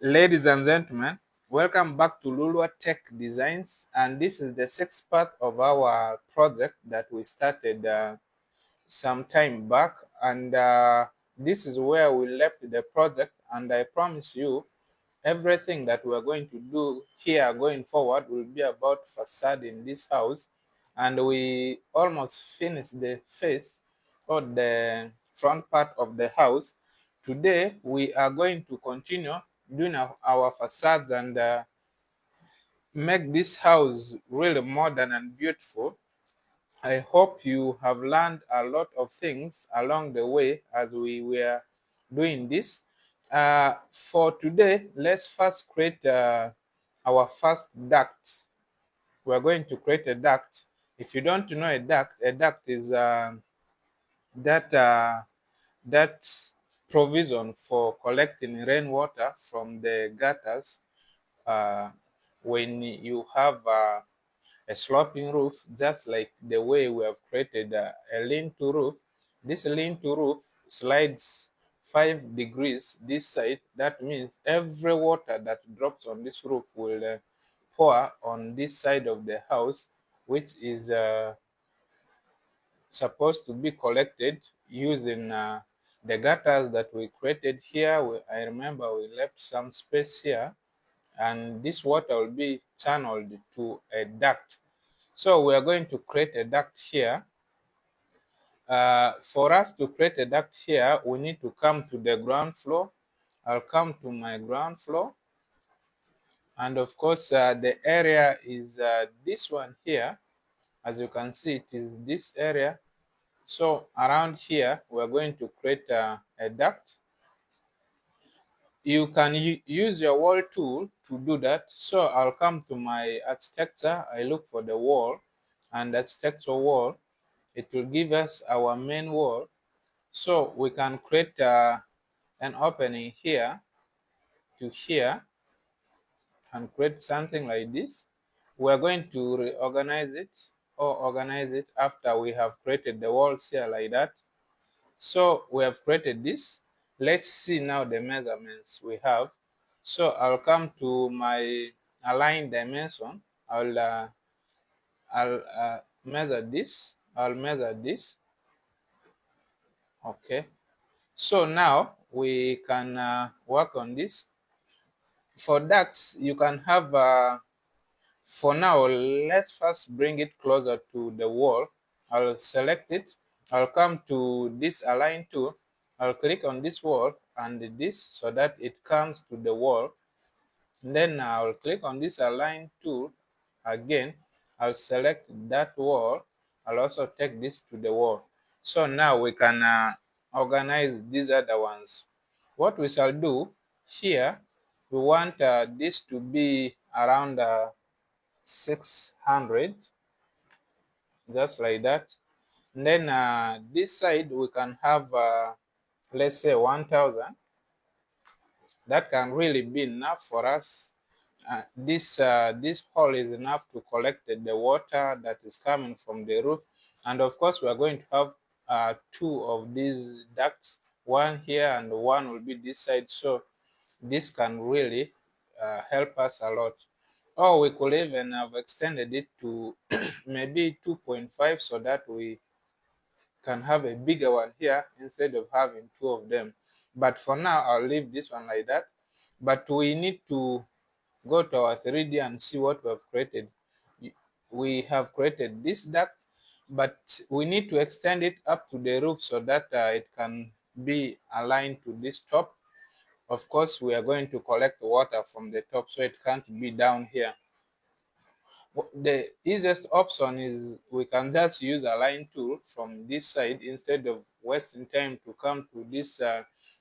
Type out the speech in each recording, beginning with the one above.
Ladies and gentlemen, welcome back to Lulua Tech Designs, and this is the sixth part of our project that we started some time back, and this is where we left the project. And I promise you everything that we're going to do here going forward will be about facade in this house, and we almost finished the face or the front part of the house. Today we are going to continue doing our facades and make this house really modern and beautiful. I hope you have learned a lot of things along the way as we were doing this. For today, let's first create our first duct. We're going to create a duct. If you don't know a duct is that that provision for collecting rainwater from the gutters when you have a sloping roof, just like the way we have created a lean-to roof. This lean-to roof slides 5 degrees this side. That means every water that drops on this roof will pour on this side of the house, which is supposed to be collected using the gutters that we created here. I remember we left some space here, and this water will be channeled to a duct. So we are going to create a duct here. For us to create a duct here, we need to come to the ground floor. I'll come to my ground floor. And of course, the area is this one here. As you can see, it is this area. So around here, we're going to create a duct. You can use your wall tool to do that. So I'll come to my architecture. I look for the wall and architecture wall. It will give us our main wall. So we can create an opening here to here and create something like this. We're going to reorganize it or organize it after we have created the walls here like that. So we have created this. Let's see now the measurements we have. So I'll come to my align dimension. I'll measure this. I'll measure this. Okay. So now we can work on this. For ducts, you can have, for now, let's first bring it closer to the wall. I'll select it. I'll come to this align tool. I'll click on this wall and this so that it comes to the wall. And then I'll click on this align tool again. I'll select that wall. I'll also take this to the wall. So now we can organize these other ones. What we shall do here, we want this to be around 600, just like that. And then this side we can have, let's say 1000. That can really be enough for us. This hole is enough to collect the water that is coming from the roof. And of course, we are going to have 2 of these ducts, one here and one will be this side. So this can really help us a lot. Or we could even have extended it to maybe 2.5 so that we can have a bigger one here instead of having 2 of them. But for now, I'll leave this one like that. But we need to go to our 3D and see what we have created. We have created this duct, but we need to extend it up to the roof so that it can be aligned to this top. Of course, we are going to collect water from the top, so it can't be down here. The easiest option is we can just use a line tool from this side instead of wasting time to come to this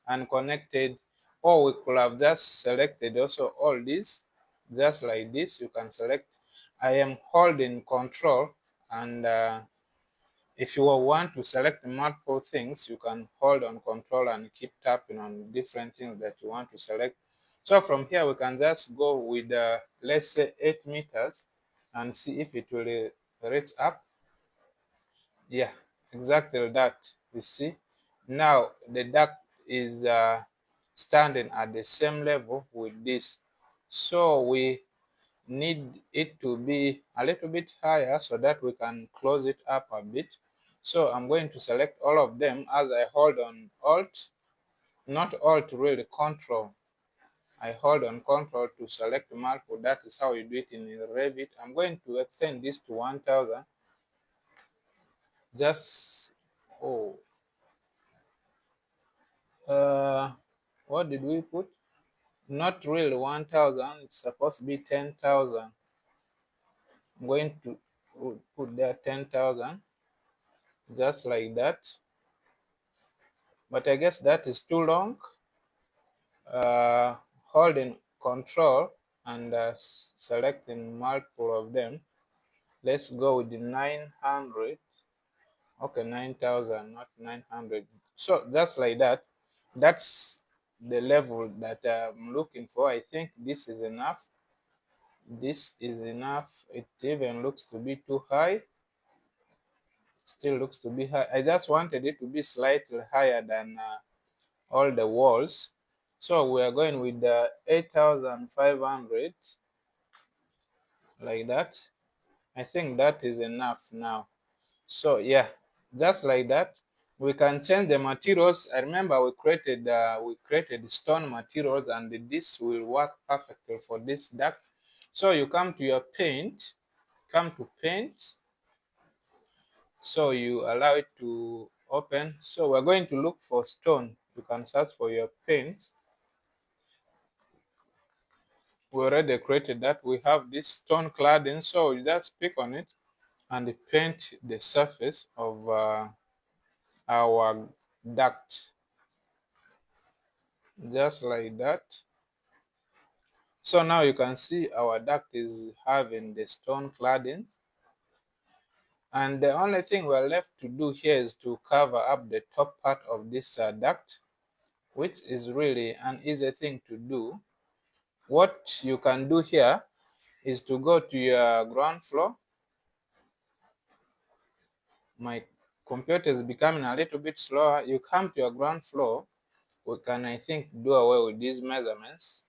unconnected, or we could have just selected also all these, just like this. You can select. I am holding control, and if you want to select multiple things, you can hold on control and keep tapping on different things that you want to select. So from here, we can just go with, let's say 8 meters and see if it will reach up. Yeah, exactly that. You see, now the duct is standing at the same level with this. So we need it to be a little bit higher so that we can close it up a bit. So I'm going to select all of them as I hold on Alt, not Alt really, Control. I hold on Control to select multiple. That is how you do it in Revit. I'm going to extend this to 1000. Just, oh, what did we put? Not really 1000, it's supposed to be 10,000. I'm going to put there 10,000, just like that. But I guess that is too long. Holding Control and selecting multiple of them. Let's go with the 900. Okay, 9,000, not 900. So just like that. That's the level that I'm looking for. I think this is enough. This is enough. It even looks to be too high. Still looks to be high. I just wanted it to be slightly higher than all the walls. So we are going with the 8,500, like that. I think that is enough now. So yeah, just like that. We can change the materials. I remember we created stone materials, and this will work perfectly for this duct. So you come to your paint, so you allow it to open. So we're going to look for stone. You can search for your paint. We already created that. We have this stone cladding, so you just pick on it and paint the surface of our duct, just like that. So now you can see our duct is having the stone cladding, and the only thing we're left to do here is to cover up the top part of this duct, which is really an easy thing to do. What you can do here is to go to your ground floor. My computer is becoming a little bit slower. You come to your ground floor. We can, I think, do away with these measurements.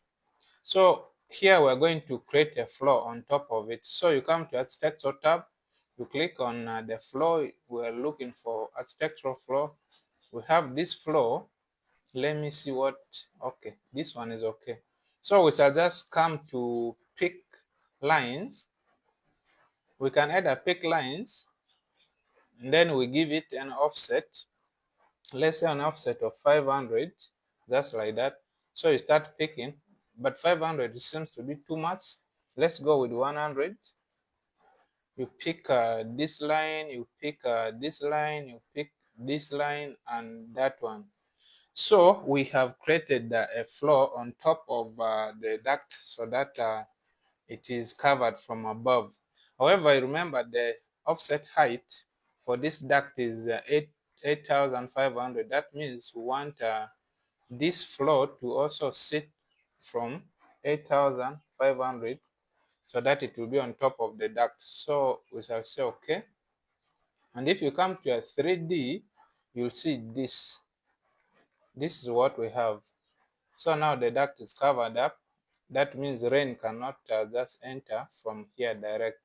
So here we're going to create a floor on top of it. So you come to Architecture tab, you click on the floor. We're looking for architectural floor. We have this floor. Let me see what, okay, this one is okay. So we shall just come to pick lines. We can either pick lines, and then we give it an offset. Let's say an offset of 500, just like that. So you start picking, but 500 seems to be too much. Let's go with 100. You pick this line, you pick this line, you pick this line, and that one. So we have created a floor on top of the duct so that it is covered from above. However, remember the offset height for this duct is 8,500. That means we want this floor to also sit from 8,500 so that it will be on top of the duct. So we shall say okay. And if you come to a 3D, you'll see this. This is what we have. So now the duct is covered up. That means rain cannot just enter from here direct.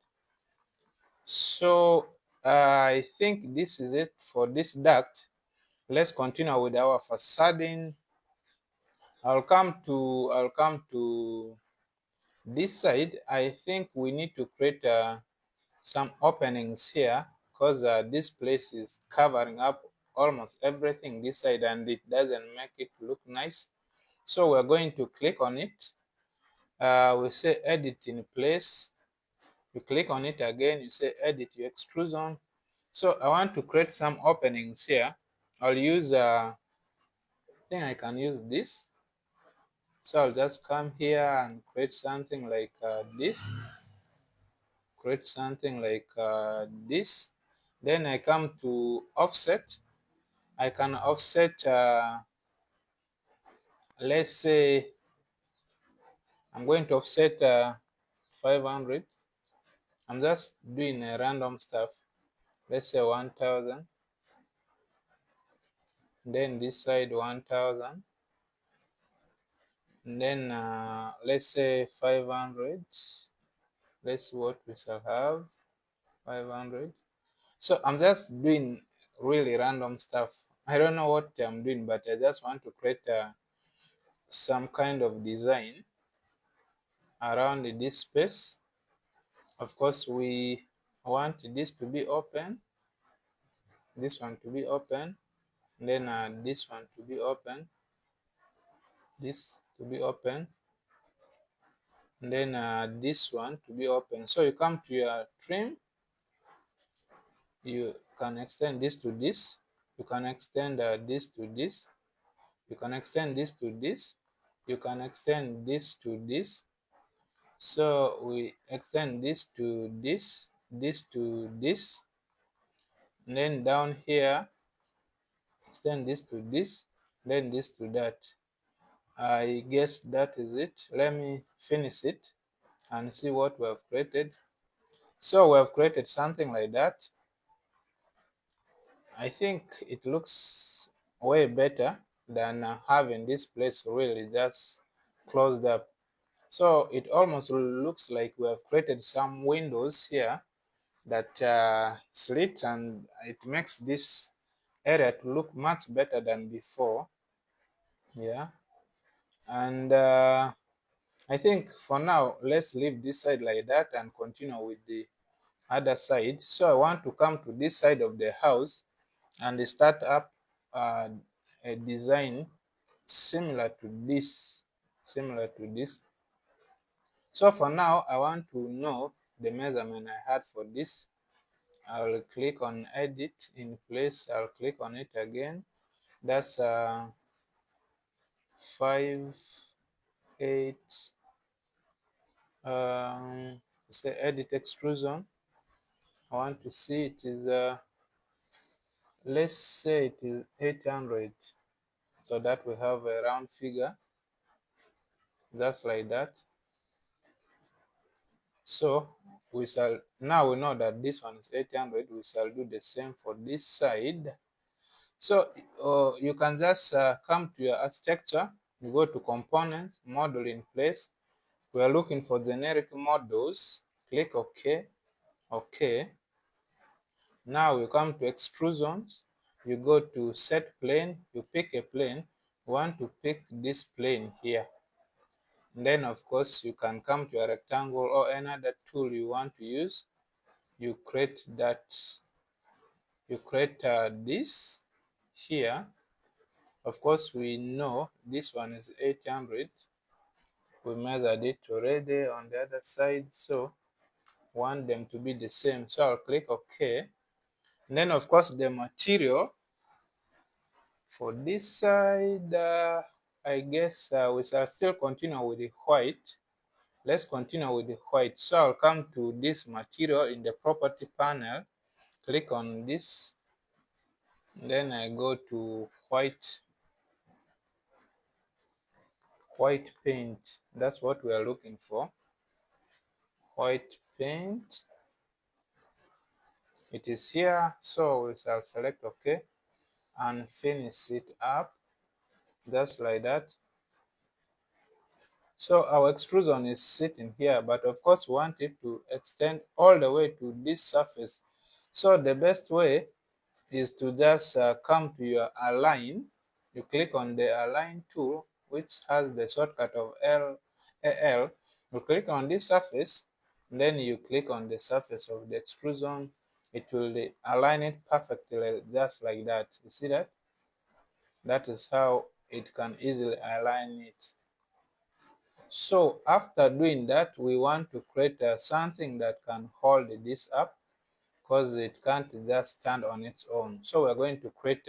So I think this is it for this duct. Let's continue with our facading. I'll come to this side. I think we need to create some openings here because this place is covering up almost everything this side, and it doesn't make it look nice. So we're going to click on it. We say edit in place. You click on it again, you say edit your extrusion. So I want to create some openings here. I'll use I think I can use this. So I'll just come here and create something like this. Create something like this. Then I come to offset. I can offset, let's say, I'm going to offset 500. I'm just doing a random stuff. Let's say 1,000. Then this side 1,000. and then let's say 500. Let's see what we shall have. 500. So I'm just doing really random stuff. I don't know what I'm doing, but I just want to create some kind of design around this space. Of course, we want this to be open, this one to be open, and then this one to be open, this to be open, and then this one to be open. So you come to your trim, you can extend this to this, you can extend this to this, you can extend this to this, you can extend this to this. So we extend this to this, this to this, and then down here extend this to this, then this to that. I guess that is it. Let me finish it and see what we have created. So we have created something like that. I think it looks way better than having this place really just closed up. So it almost looks like we have created some windows here that slit, and it makes this area to look much better than before. Yeah, and I think for now let's leave this side like that and continue with the other side. So I want to come to this side of the house and start up a design similar to this. So for now I want to know the measurement I had for this. I'll click on edit in place, I'll click on it again. That's 5, 8, say edit extrusion. I want to see it is let's say it is 800, so that we have a round figure just like that. So we shall, now we know that this one is 800, we shall do the same for this side. So you can just come to your architecture, you go to components, model in place. We are looking for generic models, click OK, OK. Now you come to extrusions, you go to set plane, you pick a plane, you want to pick this plane here. And then of course you can come to a rectangle or another tool you want to use. You create that, you create this here. Of course we know this one is 800. We measured it already on the other side, so want them to be the same. So I'll click OK. And then of course the material for this side, I guess we shall still continue with the white. Let's continue with the white. So I'll come to this material in the property panel, click on this, then I go to white paint. That's what we are looking for. White paint. It is here, so we shall select OK and finish it up just like that. So our extrusion is sitting here, but of course we want it to extend all the way to this surface. So the best way is to just come to your align. You click on the align tool, which has the shortcut of AL. You click on this surface, then you click on the surface of the extrusion. It will align it perfectly, just like that. You see that? That is how it can easily align it. So after doing that, we want to create something that can hold this up, because it can't just stand on its own. So we're going to create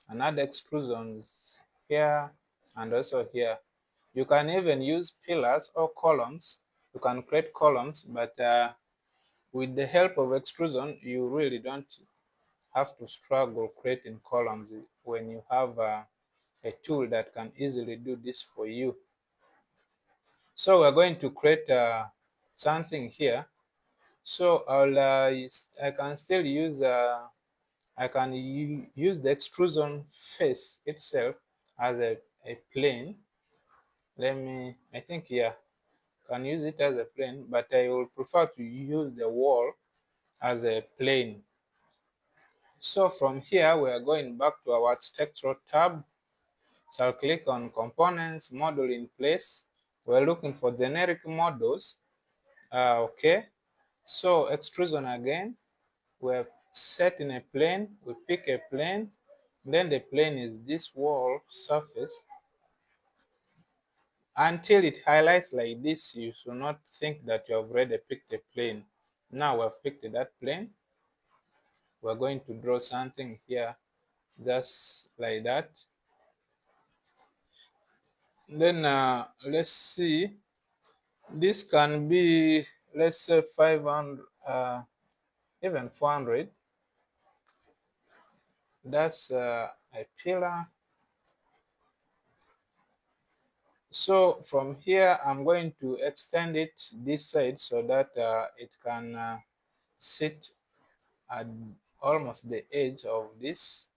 another extrusion here and also here. You can even use pillars or columns. You can create columns, but with the help of extrusion, you really don't have to struggle creating columns when you have a tool that can easily do this for you. So we're going to create something here. So I can still use I can use the extrusion face itself as a plane. I think, yeah, can use it as a plane, but I will prefer to use the wall as a plane. So from here, we are going back to our architectural tab. So I'll click on components, model in place. We're looking for generic models. Okay. So extrusion again, we're set in a plane, we pick a plane, then the plane is this wall surface. Until it highlights like this, you should not think that you have already picked a plane. Now we've picked that plane. We're going to draw something here, just like that. Then let's see, this can be, let's say 500, even 400. That's a pillar. So from here, I'm going to extend it this side so that it can sit at almost the edge of this.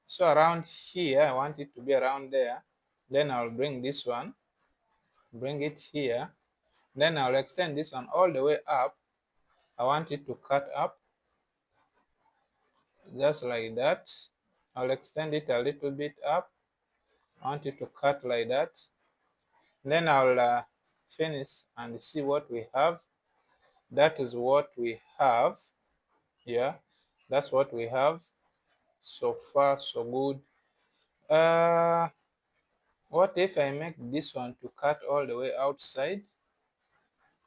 So around here, I want it to be around there. Then I'll bring this one, bring it here. Then I'll extend this one all the way up. I want it to cut up, just like that. I'll extend it a little bit up. I want it to cut like that. Then I'll finish and see what we have. That is what we have. Yeah, that's what we have. So far, so good. What if I make this one to cut all the way outside?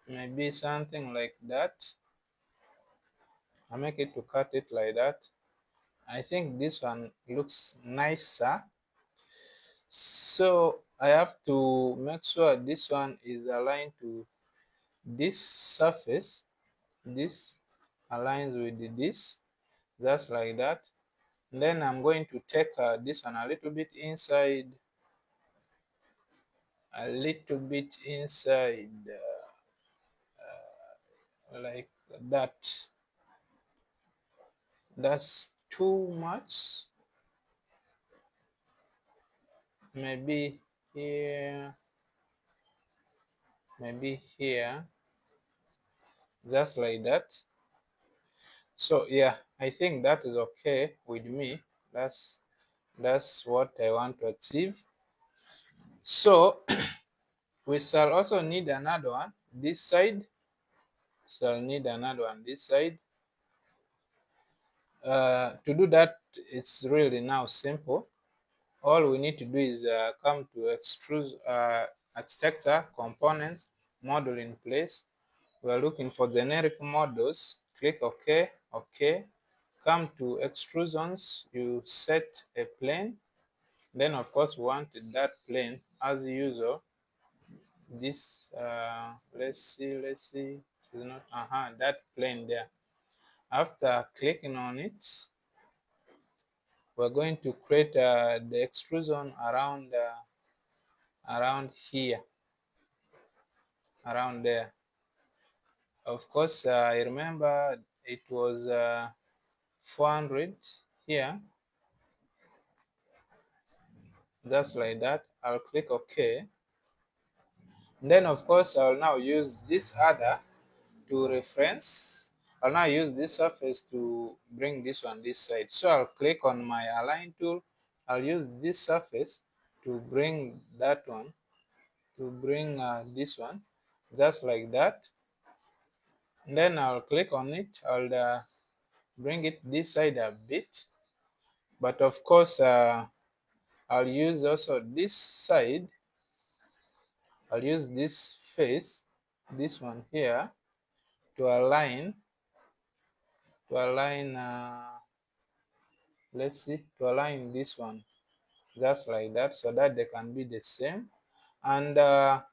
Maybe something like that. I make it to cut it like that. I think this one looks nicer. So I have to make sure this one is aligned to this surface. This aligns with this, just like that. And then I'm going to take this one a little bit inside, like that. That's too much. Maybe here, maybe here, just like that. So yeah, I think that is okay with me. That's what I want to achieve. So we shall also need another one this side. Shall need another one this side. To do that, it's really now simple. All we need to do is come to extrude architecture, components, model in place. We are looking for generic models. Click OK, OK. Come to extrusions, you set a plane. Then of course we want that plane as usual. This let's see, is not that plane there. After clicking on it, we're going to create the extrusion around here, around there. Of course, I remember it was 400 here, just like that. I'll click OK. Then of course I'll now use this other to reference. I'll now use this surface to bring this one this side. So I'll click on my align tool. I'll use this surface to bring that one, to bring this one, just like that. And then I'll click on it. I'll bring it this side a bit. But of course, I'll use also this side. I'll use this face, this one here, to align, let's see, to align this one, just like that, so that they can be the same. And I'll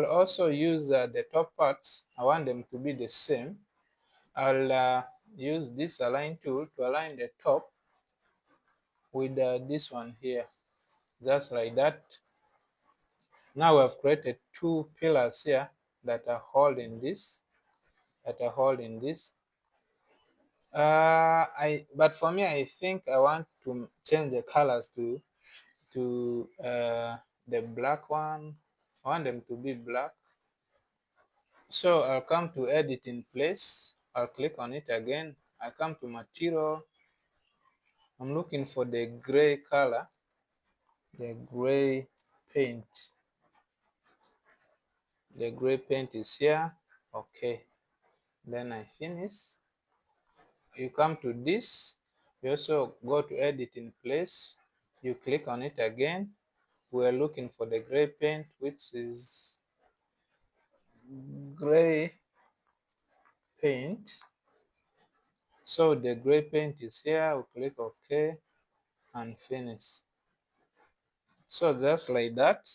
also use the top parts. I want them to be the same. I'll use this align tool to align the top with this one here, just like that. Now we have created two pillars here that are holding this, but for me, I think I want to change the colors to the black one. I want them to be black. So I'll come to edit in place. I'll click on it again. I come to material. I'm looking for the gray color, the gray paint. The gray paint is here. Okay. Then I finish. You come to this. You also go to edit in place. You click on it again. We are looking for the gray paint, which is gray paint. So the gray paint is here. We click OK and finish. So just like that,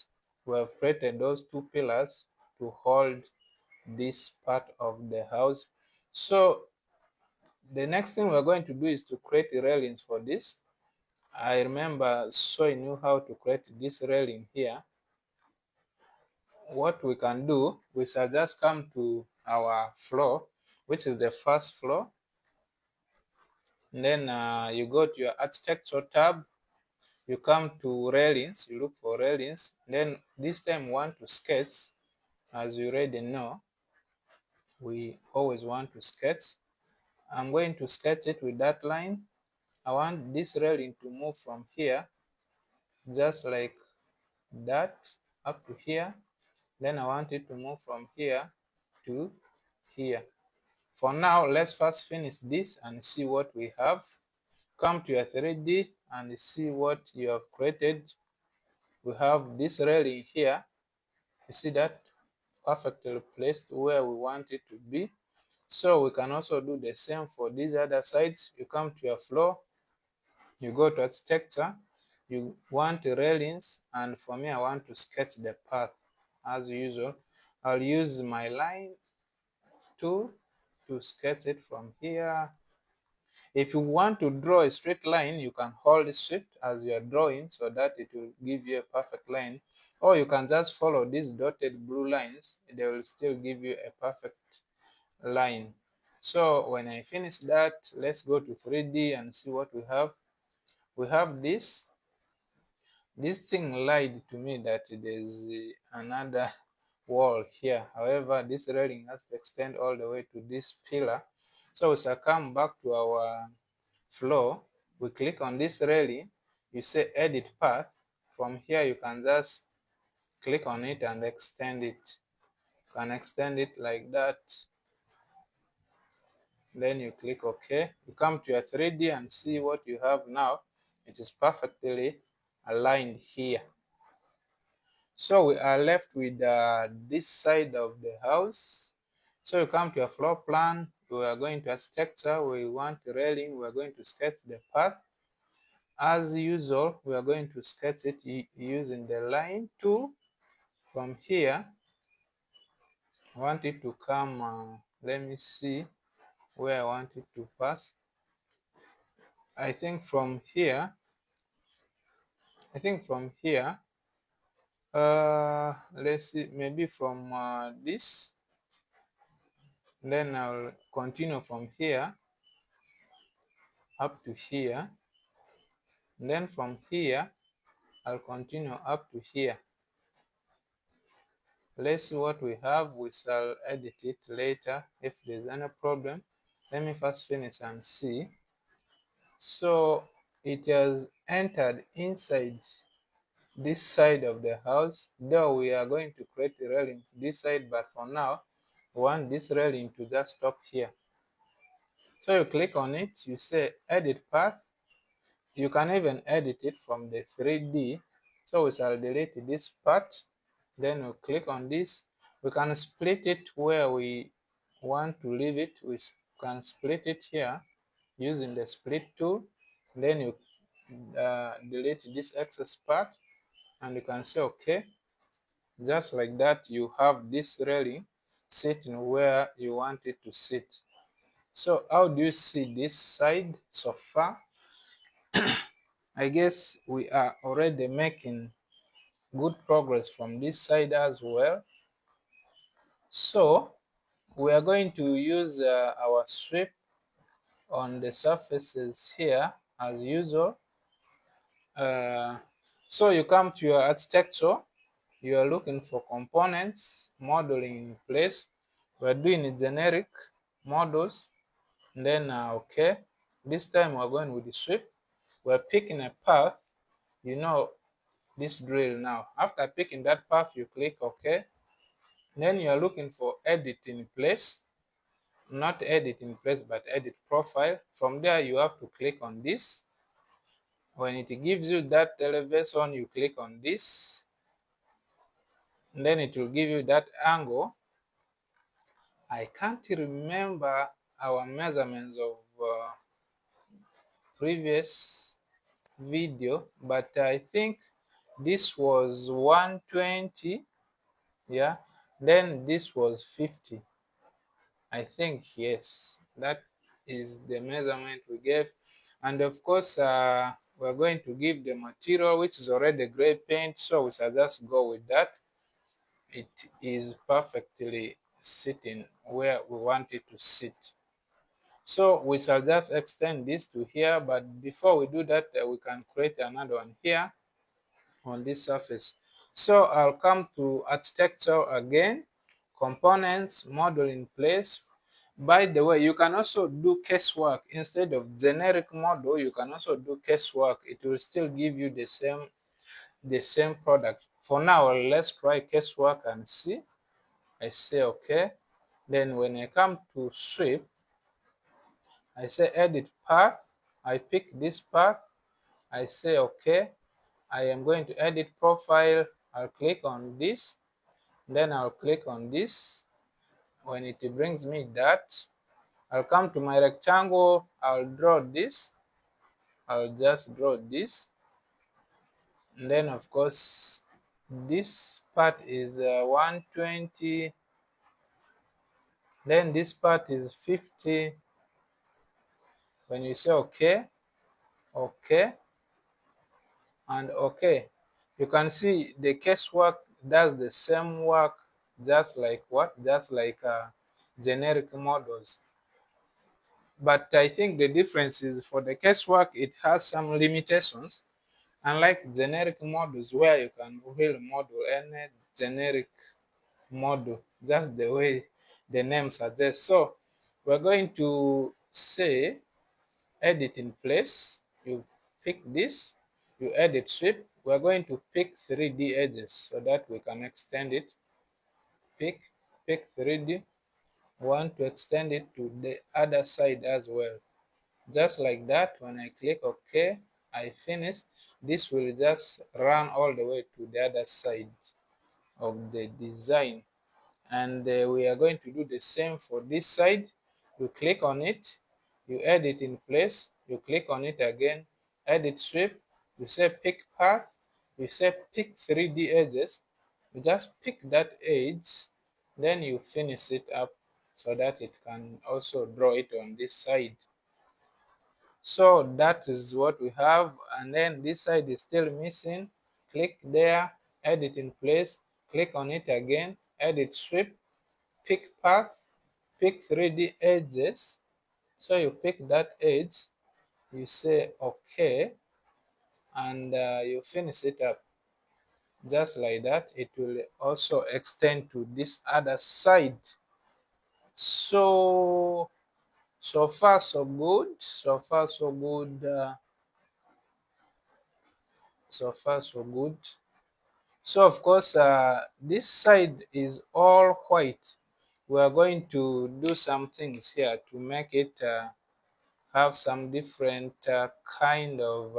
we have created those two pillars to hold this part of the house. So the next thing we're going to do is to create the railings for this. I remember showing you how to create this railing here. What we can do, we shall just come to our floor, which is the first floor. And then you go to your architecture tab. You come to railings, you look for railings. Then this time we want to sketch. As you already know, we always want to sketch. I'm going to sketch it with that line. I want this railing to move from here, just like that, up to here. Then I want it to move from here to here. For now, let's first finish this and see what we have. Come to your 3D and see what you have created. We have this railing here. You see that? Perfectly placed where we want it to be. So we can also do the same for these other sides. You come to your floor, you go to architecture, you want the railings, and for me I want to sketch the path as usual. I'll use my line tool to sketch it from here. If you want to draw a straight line, you can hold shift as you are drawing so that it will give you a perfect line, or you can just follow these dotted blue lines. They will still give you a perfect line. So when I finish that, let's go to 3D and see what we have. We have this thing lied to me that there's another wall here. However, this railing has to extend all the way to this pillar. So we shall come back to our floor. We click on this railing. You say edit path. From here you can just click on it and extend it. You can extend it like that. Then you click OK. You come to your 3D and see what you have now. It is perfectly aligned here. So we are left with this side of the house. So you come to your floor plan. We are going to architecture. We want the railing. We are going to sketch the path. As usual, we are going to sketch it using the line tool. From here, I want it to come. Let me see where I want it to pass. I think from here, let's see, maybe from this. Then I'll continue from here up to here. And then from here, I'll continue up to here. Let's see what we have. We shall edit it later if there's any problem. Let me first finish and see. So it has entered inside this side of the house, though we are going to create the railing this side, but for now we want this railing to just stop here. So you click on it, you say edit path. You can even edit it from the 3D. So we shall delete this part. Then we click on this. We can split it where we want to leave it. We can split it here using the split tool. Then you delete this excess part and you can say OK. Just like that, you have this railing sitting where you want it to sit. So how do you see this side so far? I guess we are already making good progress from this side as well. So we are going to use our sweep on the surfaces here as usual. So you come to your architecture, you are looking for components, modeling in place. We're doing generic models. And then okay, this time we're going with the sweep. We're picking a path. You know this drill now. After picking that path, you click OK. Then you are looking for edit in place. Not edit in place, but edit profile. From there, you have to click on this. When it gives you that elevation, you click on this. And then it will give you that angle. I can't remember our measurements of previous video, but I think this was 120, yeah, then this was 50. I think, yes, that is the measurement we gave. And of course, we're going to give the material, which is already gray paint, so we shall just go with that. It is perfectly sitting where we want it to sit. So we shall just extend this to here, but before we do that, we can create another one here on this surface. So I'll come to architecture again, components, model in place. By the way, you can also do casework. Instead of generic model, you can also do casework. It will still give you the same product. For now, let's try casework and see. I say okay. Then when I come to sweep, I say edit path. I pick this path. I say okay. I am going to edit profile. I'll click on this. Then I'll click on this. When it brings me that, I'll come to my rectangle. I'll draw this. I'll just draw this. And then of course, this part is 120. Then this part is 50. When you say okay, okay, and okay, you can see the casework does the same work, just like what? Just like generic models. But I think the difference is for the casework, it has some limitations, unlike generic models where you can really model any generic model, just the way the name suggests. So we're going to say edit in place. You pick this, you edit sweep. We're going to pick 3D edges so that we can extend it. Pick 3D. Want to extend it to the other side as well. Just like that. When I click OK, I finish. This will just run all the way to the other side of the design. And we are going to do the same for this side. You click on it, you edit in place, you click on it again, edit sweep, you say pick path, you say pick 3D edges, you just pick that edge, then you finish it up so that it can also draw it on this side. So that is what we have, and then this side is still missing. Click there, edit in place, click on it again, edit sweep, pick path, pick 3D edges. So you pick that edge, you say okay, and you finish it up. Just like that, it will also extend to this other side. So far so good. So far so good. So far so good. So of course, this side is all white. We are going to do some things here to make it have some different kind of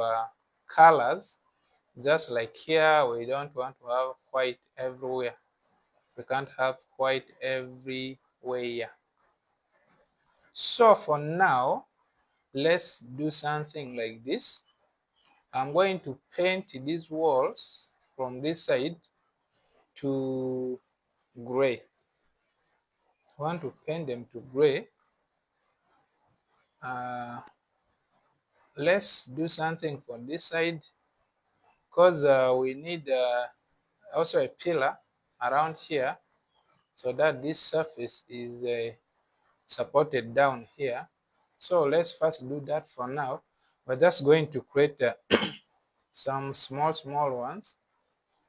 colors. Just like here, we don't want to have white everywhere. We can't have white everywhere. So for now, let's do something like this. I'm going to paint these walls from this side to gray. I want to paint them to gray. Let's do something for this side, because we need also a pillar around here so that this surface is supported down here. So let's first do that for now. We're just going to create some small ones.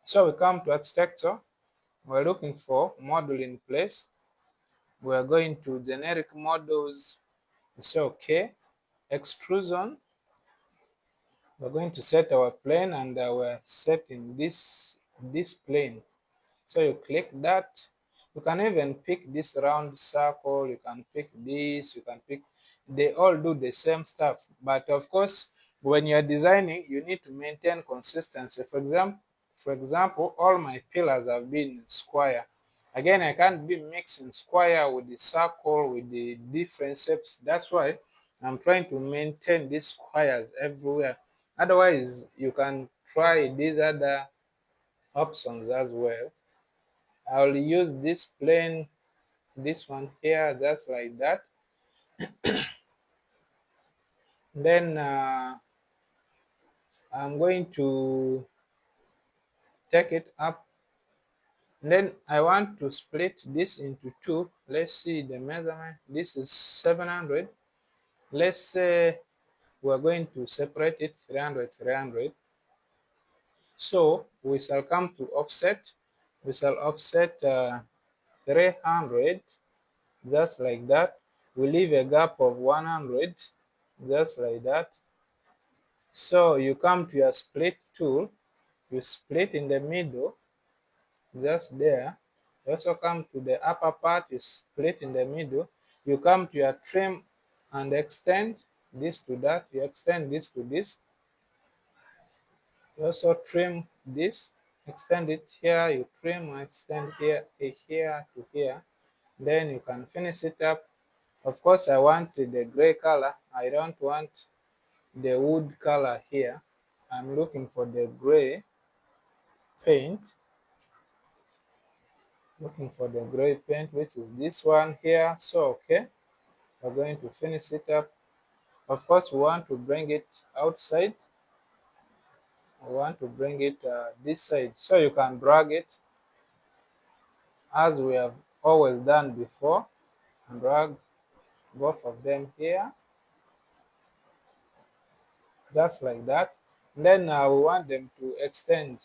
So we come to architecture, we're looking for model in place. We're going to generic models, we say okay. Extrusion, we're going to set our plane, and we're setting this plane. So you click that. You can even pick this round circle, you can pick this, you can pick, they all do the same stuff. But of course, when you're designing, you need to maintain consistency. For example, all my pillars have been square. Again, I can't be mixing square with the circle, with the different shapes. That's why I'm trying to maintain these squares everywhere. Otherwise, you can try these other options as well. I'll use this plane, this one here, just like that. Then I'm going to take it up. Then I want to split this into two. Let's see the measurement. This is 700. Let's say we're going to separate it 300, 300. So we shall come to offset. We shall offset 300, just like that. We leave a gap of 100, just like that. So you come to your split tool, you split in the middle, just there. You also come to the upper part, you split in the middle. You come to your trim and extend this to that. You extend this to this. You also trim this, extend it here. You trim and extend here to here. Then you can finish it up. Of course, I want the gray color. I don't want the wood color here. I'm looking for the gray paint, which is this one here. So okay, we're going to finish it up. Of course, we want to bring it outside. We want to bring it this side, so you can drag it as we have always done before, and drag both of them here, just like that. Then we want them to extend,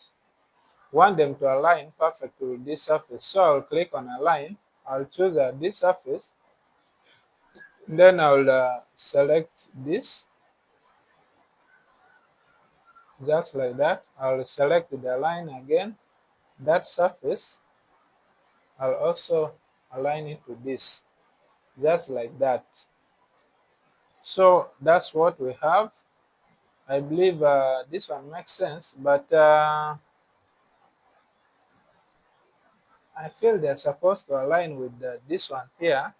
want them to align perfectly with this surface. So I'll click on align. I'll choose this surface. Then I'll select this, just like that. I'll select the line again, that surface. I'll also align it to this, just like that. So that's what we have. I believe this one makes sense, but I feel they're supposed to align with this one here,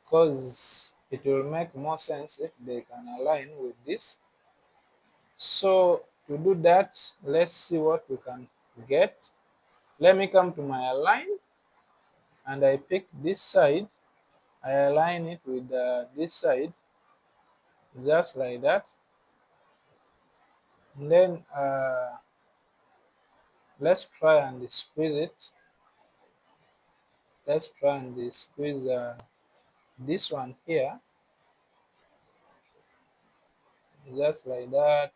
because it will make more sense if they can align with this. So to do that, let's see what we can get. Let me come to my align, and I pick this side. I align it with this side, just like that. And then let's try and squeeze it. Let's try and squeeze this one here, just like that.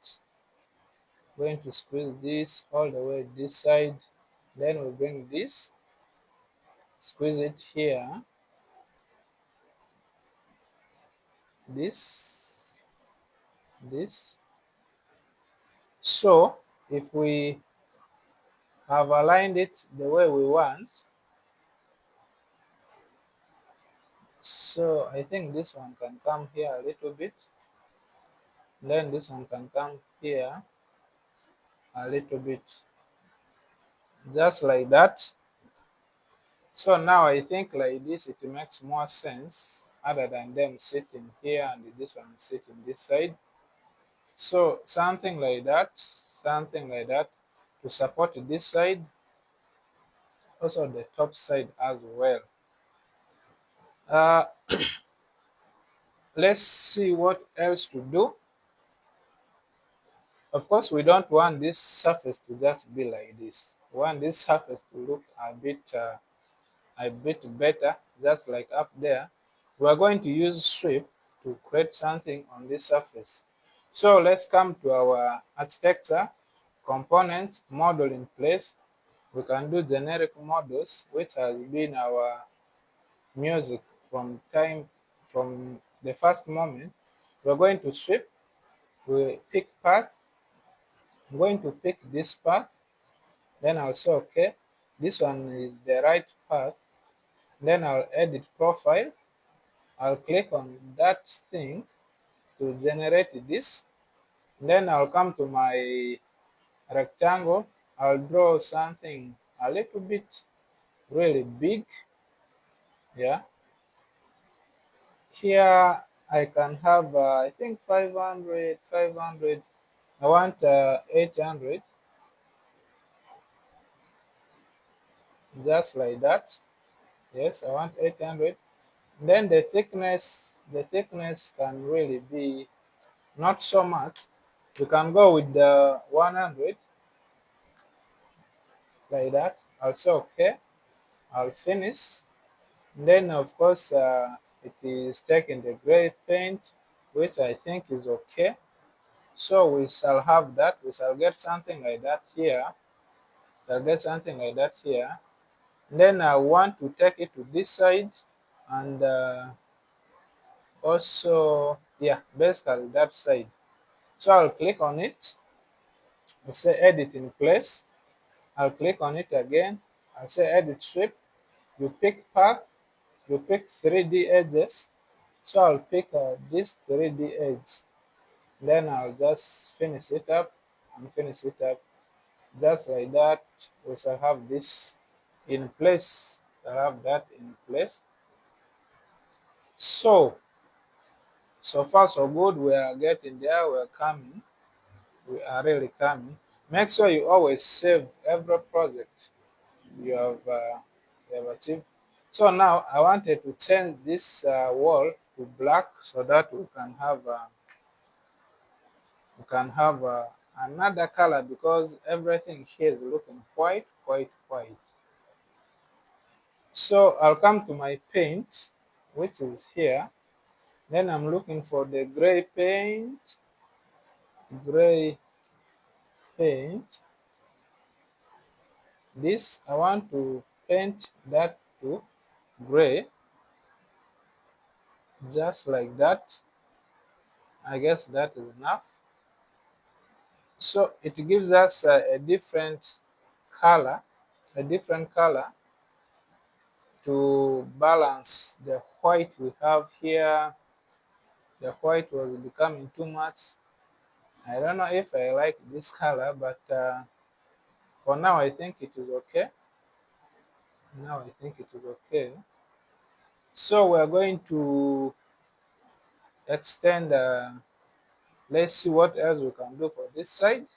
Going to squeeze this all the way this side. Then we bring this, squeeze it here, this. So if we have aligned it the way we want, so I think this one can come here a little bit, then this one can come here a little bit, just like that. So now I think like this, it makes more sense, other than them sitting here and this one sitting this side. So something like that, to support this side, also the top side as well. Let's see what else to do. Of course, we don't want this surface to just be like this. We want this surface to look a bit better, just like up there. We are going to use sweep to create something on this surface. So let's come to our architecture, components, model in place. We can do generic models, which has been our music from the first moment. We're going to sweep, we pick path. I'm going to pick this path, then I'll say okay, this one is the right path. Then I'll edit profile. I'll click on that thing to generate this. Then I'll come to my rectangle. I'll draw something a little bit really big. Yeah. Here I can have, I think 500, 500. I want 800, just like that. Yes, I want 800. Then the thickness can really be not so much. You can go with the 100, like that. I'll say okay. I'll finish. Then of course it is taking the gray paint, which I think is okay. So we shall have that. We shall get something like that here. Shall get something like that here. Then I want to take it to this side, and also, yeah, basically that side. So I'll click on it. I'll say edit in place. I'll click on it again. I'll say edit sweep. You pick path. You pick 3D edges. So I'll pick this 3D edge. Then I'll just finish it up and finish it up. Just like that, we shall have this in place. Shall have that in place. So far so good. We are getting there. We are coming. We are really coming. Make sure you always save every project you have achieved. So now I wanted to change this wall to black so that we can have another color, because everything here is looking white. So I'll come to my paint, which is here. Then I'm looking for the gray paint. Gray paint. This I want to paint that to gray, just like that. I guess that is enough. So it gives us a different color, to balance the white we have here. The white was becoming too much. I don't know if I like this color, but for now I think it is okay. So we're going to extend, let's see what else we can do for this side.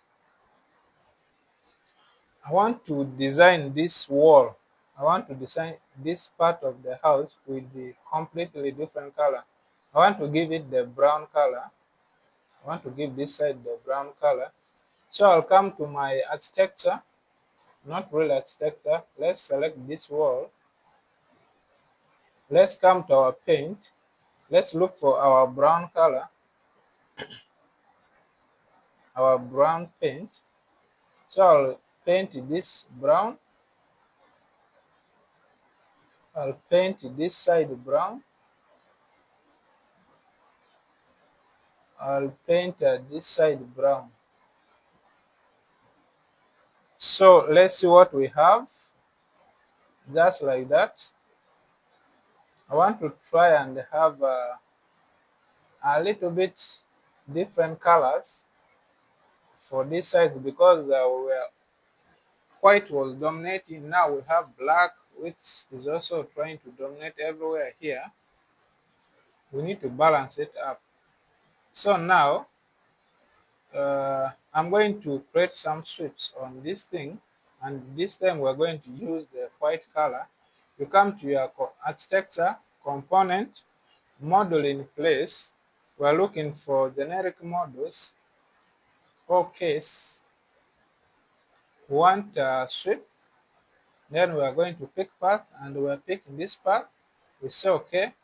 I want to design this wall. I want to design this part of the house with the completely different color. I want to give it the brown color. I want to give this side the brown color. So I'll come to my architecture, not real architecture. Let's select this wall. Let's come to our paint. Let's look for our brown color, our brown paint. So I'll paint this brown. I'll paint this side brown. I'll paint this side brown. So let's see what we have. Just like that. I want to try and have a little bit different colors for this side, because white was dominating. Now we have black, which is also trying to dominate everywhere here. We need to balance it up. So now I'm going to create some sweeps on this thing, and this time we're going to use the white color. You come to your architecture, component, model in place. We're looking for generic models. Okay, we want a sweep. Then we are going to pick path, and we are picking this path. We say okay.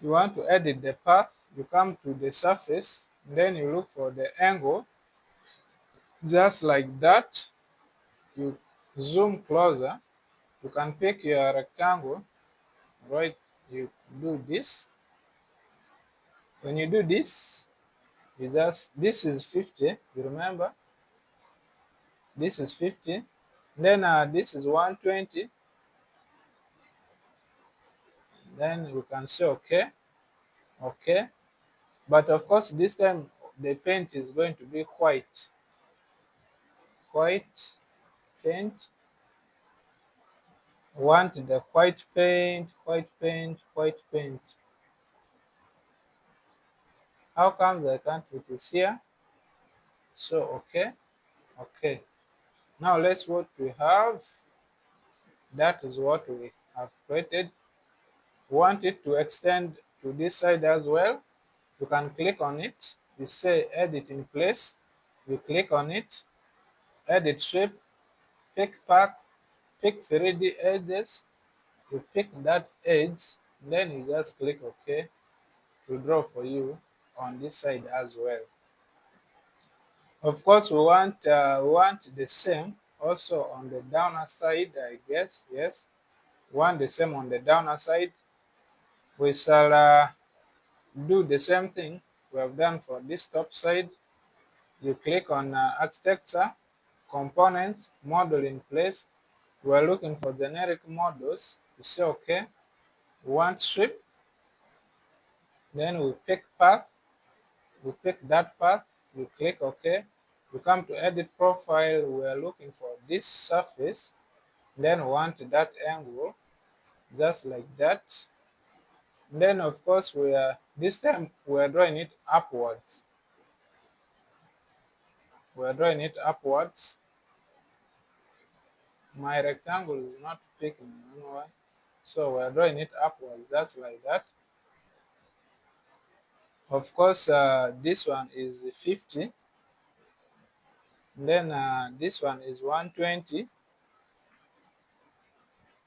You want to edit the path. You come to the surface. Then you look for the angle, just like that. You zoom closer. You can pick your rectangle, right? You do this. When you do this, this is 50, you remember? This is 50. Then this is 120. Then you can say okay, okay. But of course, this time the paint is going to be white. White paint. Want the white paint, white paint, white paint. How comes I can't? It is here. So okay, okay. Now let's what we have. That is what we have created. Want it to extend to this side as well. You can click on it. You say edit in place. You click on it. Edit shape. Pick path. Pick 3D edges. You pick that edge. Then you just click OK to draw for you on this side as well. Of course, we want the same also on the downer side, I guess. Yes, we want the same on the downer side. We shall do the same thing we have done for this top side. You click on architecture, components, model in place. We are looking for generic models. You say OK. We want strip. Then we pick path. We pick that path. You click OK. You come to edit profile. We are looking for this surface. Then we want that angle, just like that. Then of course this time we are drawing it upwards. We are drawing it upwards. My rectangle is not picking, I don't know why. So we are drawing it upwards, just like that. Of course, this one is 50. Then this one is 120.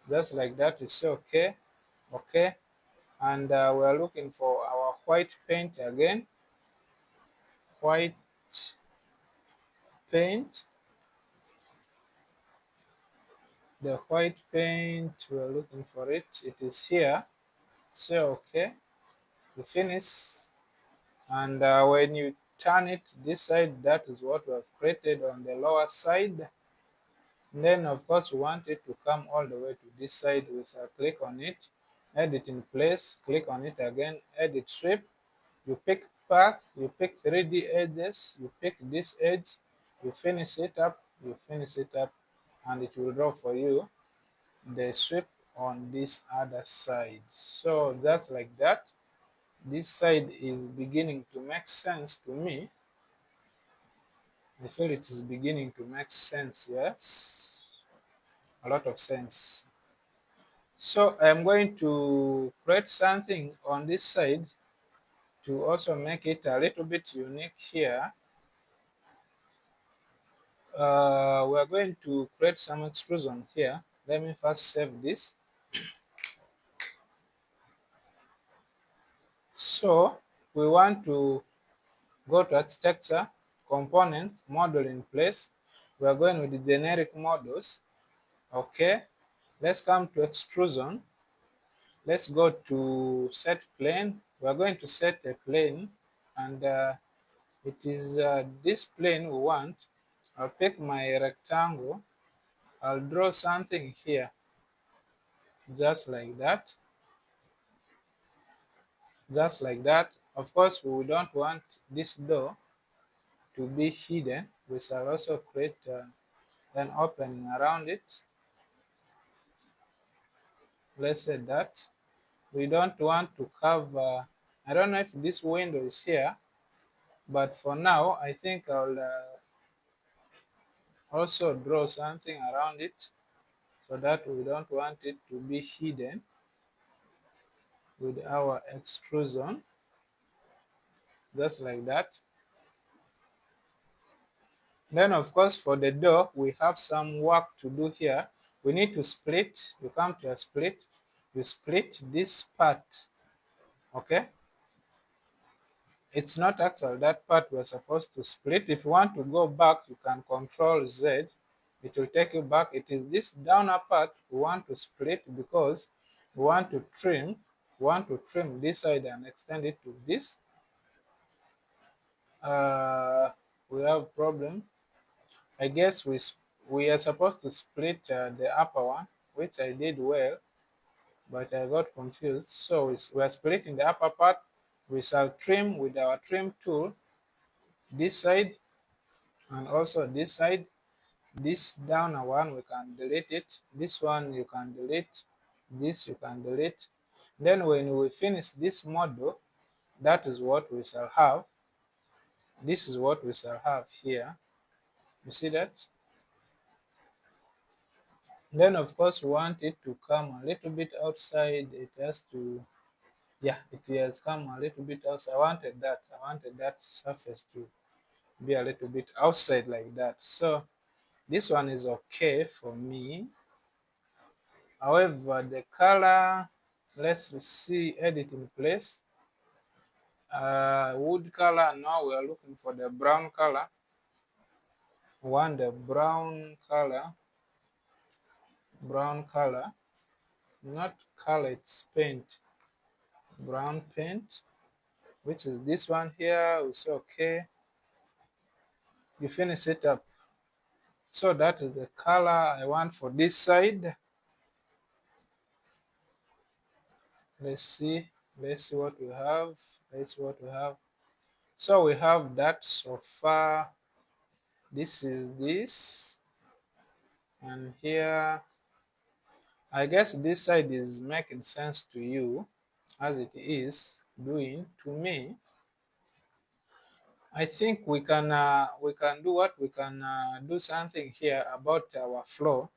Just like that. You say okay, okay. And we are looking for our white paint again. White paint. The white paint, we are looking for it. It is here. Say okay. You finish. And when you turn it this side, that is what we have created on the lower side. And then of course we want it to come all the way to this side. We shall click on it, edit in place, click on it again, edit shape. You pick path, you pick 3D edges, you pick this edge, you finish it up, and it will draw for you the sweep on this other side. So just like that, this side is beginning to make sense to me. I feel it is beginning to make sense. Yes, a lot of sense. So I'm going to create something on this side to also make it a little bit unique here. We're going to create some extrusion here. Let me first save this. So we want to go to architecture, component, model in place. We are going with the generic models. Okay, let's come to extrusion. Let's go to set plane. We are going to set a plane, and it is this plane we want. I'll pick my rectangle. I'll draw something here, just like that. Just like that. Of course, we don't want this door to be hidden. We shall also create an opening around it. Let's say that. We don't want to cover, I don't know if this window is here, but for now, I think I'll also draw something around it so that we don't want it to be hidden with our extrusion, just like that. Then of course for the door, we have some work to do here. We need to split. You come to a split, you split this part, okay? it's not actually that part we're supposed to split. If you want to go back, you can control Z. It will take you back. It is this downer part we want to split because we want to trim. We want to trim this side and extend it to this. We have problem. I guess we are supposed to split the upper one, which I did well, but I got confused. So we are splitting the upper part. We shall trim with our trim tool this side and also this side. This downer one we can delete it. This one you can delete. This you can delete. Then when we finish this model, that is what we shall have. This is what we shall have here. You see that? Then of course we want it to come a little bit outside. It has to, yeah, it has come a little bit outside. I wanted that surface to be a little bit outside like that. So this one is okay for me. However, the color, let's see, edit in place. Wood color, now we are looking for the brown color. We want the brown color, not color, it's paint, brown paint, which is this one here. We say okay, you finish it up. So that is the color I want for this side. Let's see what we have. So we have that so far. This is this, and here I guess this side is making sense to you as it is doing to me. I think we can do what we can do something here about our flow.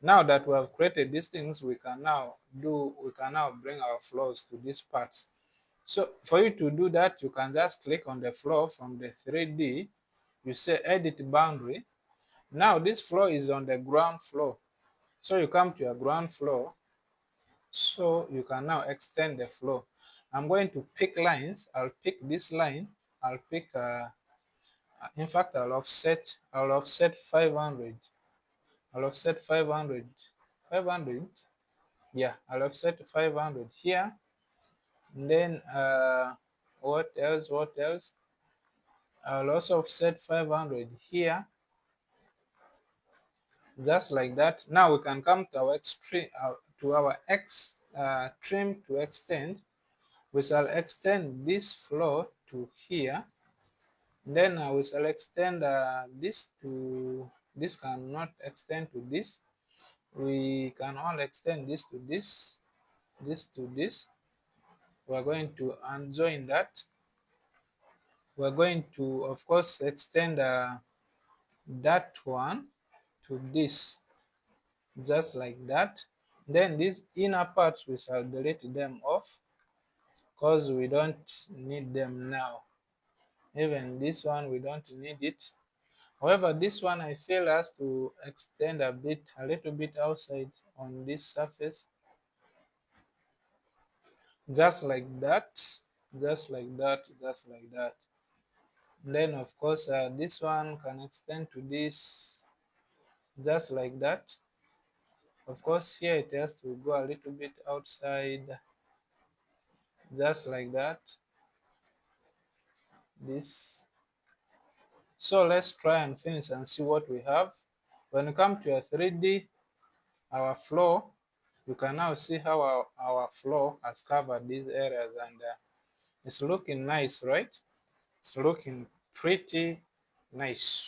Now that we have created these things, we can now bring our flows to these parts. So for you to do that, you can just click on the flow from the 3D. You say edit boundary. Now this flow is on the ground floor. So you come to your ground floor. So you can now extend the flow. I'm going to pick lines. I'll pick this line. I'll pick in fact I'll offset 500. I'll offset 500. Yeah, I'll offset 500 here. And then what else? I'll also offset 500 here, just like that. Now we can come to our extreme, to our trim to extend. We shall extend this floor to here. Then we shall extend this to this. Cannot extend to this. We can only extend this to this, this to this. We're going to unjoin that. We're going to, of course, extend that one to this, just like that. Then these inner parts we shall delete them off because we don't need them now. Even this one we don't need it. However, this one I feel has to extend a little bit outside on this surface, just like that. Then of course this one can extend to this, just like that. Of course here it has to go a little bit outside, just like that. This. So let's try and finish and see what we have. When you come to a 3D, our flow, you can now see how our flow has covered these areas, and it's looking nice, right? It's looking pretty nice.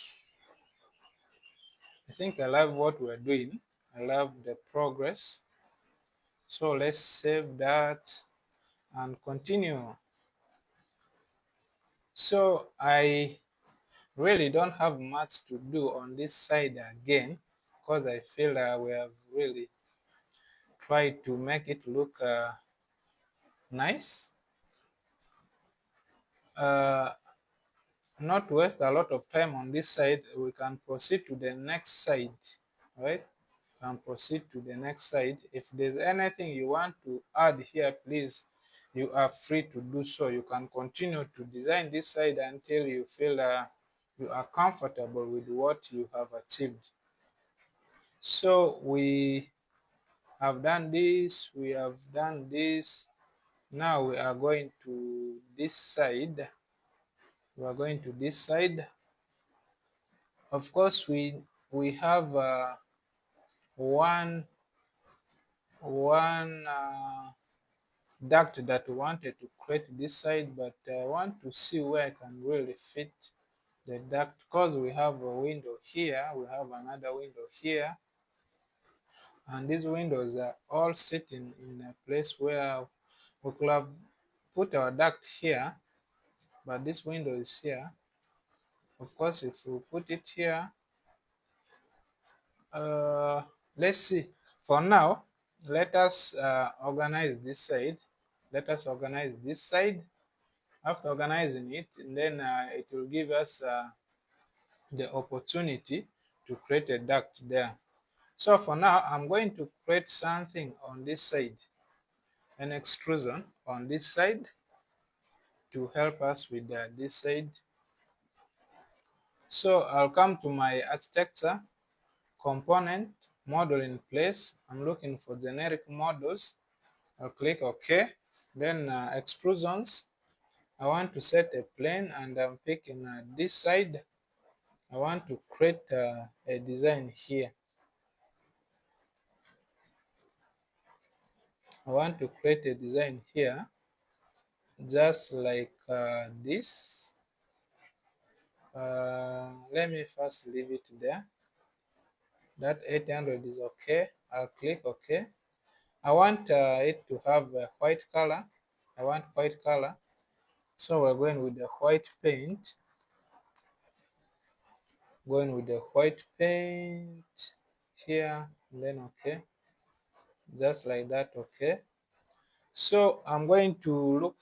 I think I love what we're doing. I love the progress. So let's save that and continue. So I really don't have much to do on this side again, because I feel we have really tried to make it look nice. Not waste a lot of time on this side. We can proceed to the next side, right? Can proceed to the next side. If there's anything you want to add here, please you are free to do so. You can continue to design this side until you feel you are comfortable with what you have achieved. So we have done this, we have done this. Now we are going to this side. We are going to this side. Of course, we have one duct that we wanted to create this side, but I want to see where I can really fit the duct, because we have a window here, we have another window here, and these windows are all sitting in a place where we could have put our duct here, but this window is here. Of course, if we put it here, let's see. For now, let us organize this side. Let us organize this side. After organizing it, then it will give us the opportunity to create a duct there. So for now, I'm going to create something on this side, an extrusion on this side to help us with this side. So I'll come to my architecture, component, model in place. I'm looking for generic models. I'll click OK. Then extrusions. I want to set a plane, and I'm picking this side. I want to create a design here. I want to create a design here, just like this. Let me first leave it there. That 800 is okay. I'll click OK. I want it to have a white color. I want white color. So we're going with the white paint. Going with the white paint here, and then okay. Just like that, okay. So I'm going to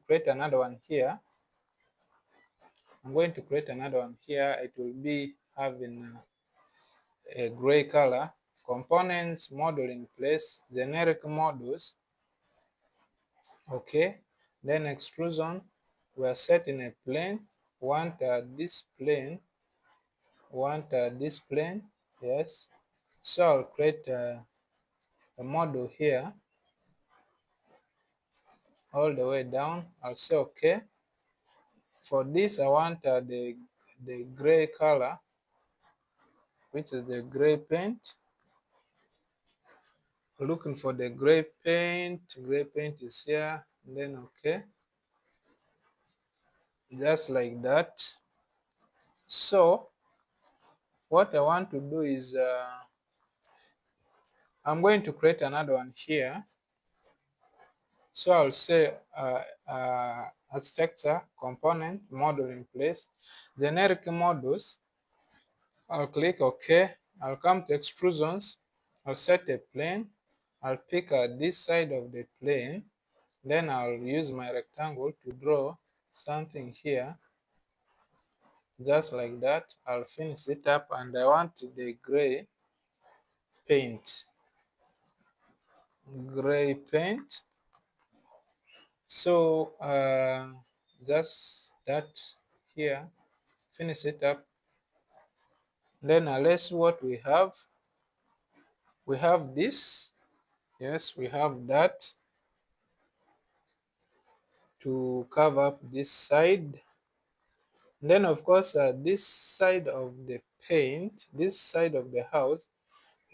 create another one here. I'm going to create another one here. It will be having a gray color. Components, model in place, generic models. Okay. Then extrusion, we are setting a plane. Want this plane. Want this plane. Yes. So I'll create a model here all the way down. I'll say okay. For this, I want the gray color, which is the gray paint. Looking for the gray paint. Gray paint is here. And then okay, just like that. So what I want to do is I'm going to create another one here. So I'll say architecture, component, model in place, generic models. I'll click OK. I'll come to extrusions. I'll set a plane. I'll pick this side of the plane. Then I'll use my rectangle to draw something here. Just like that. I'll finish it up, and I want the gray paint. Gray paint. So just that here. Finish it up. Then let's see what we have. We have this. Yes, we have that to cover up this side. Then of course this side of the paint, this side of the house,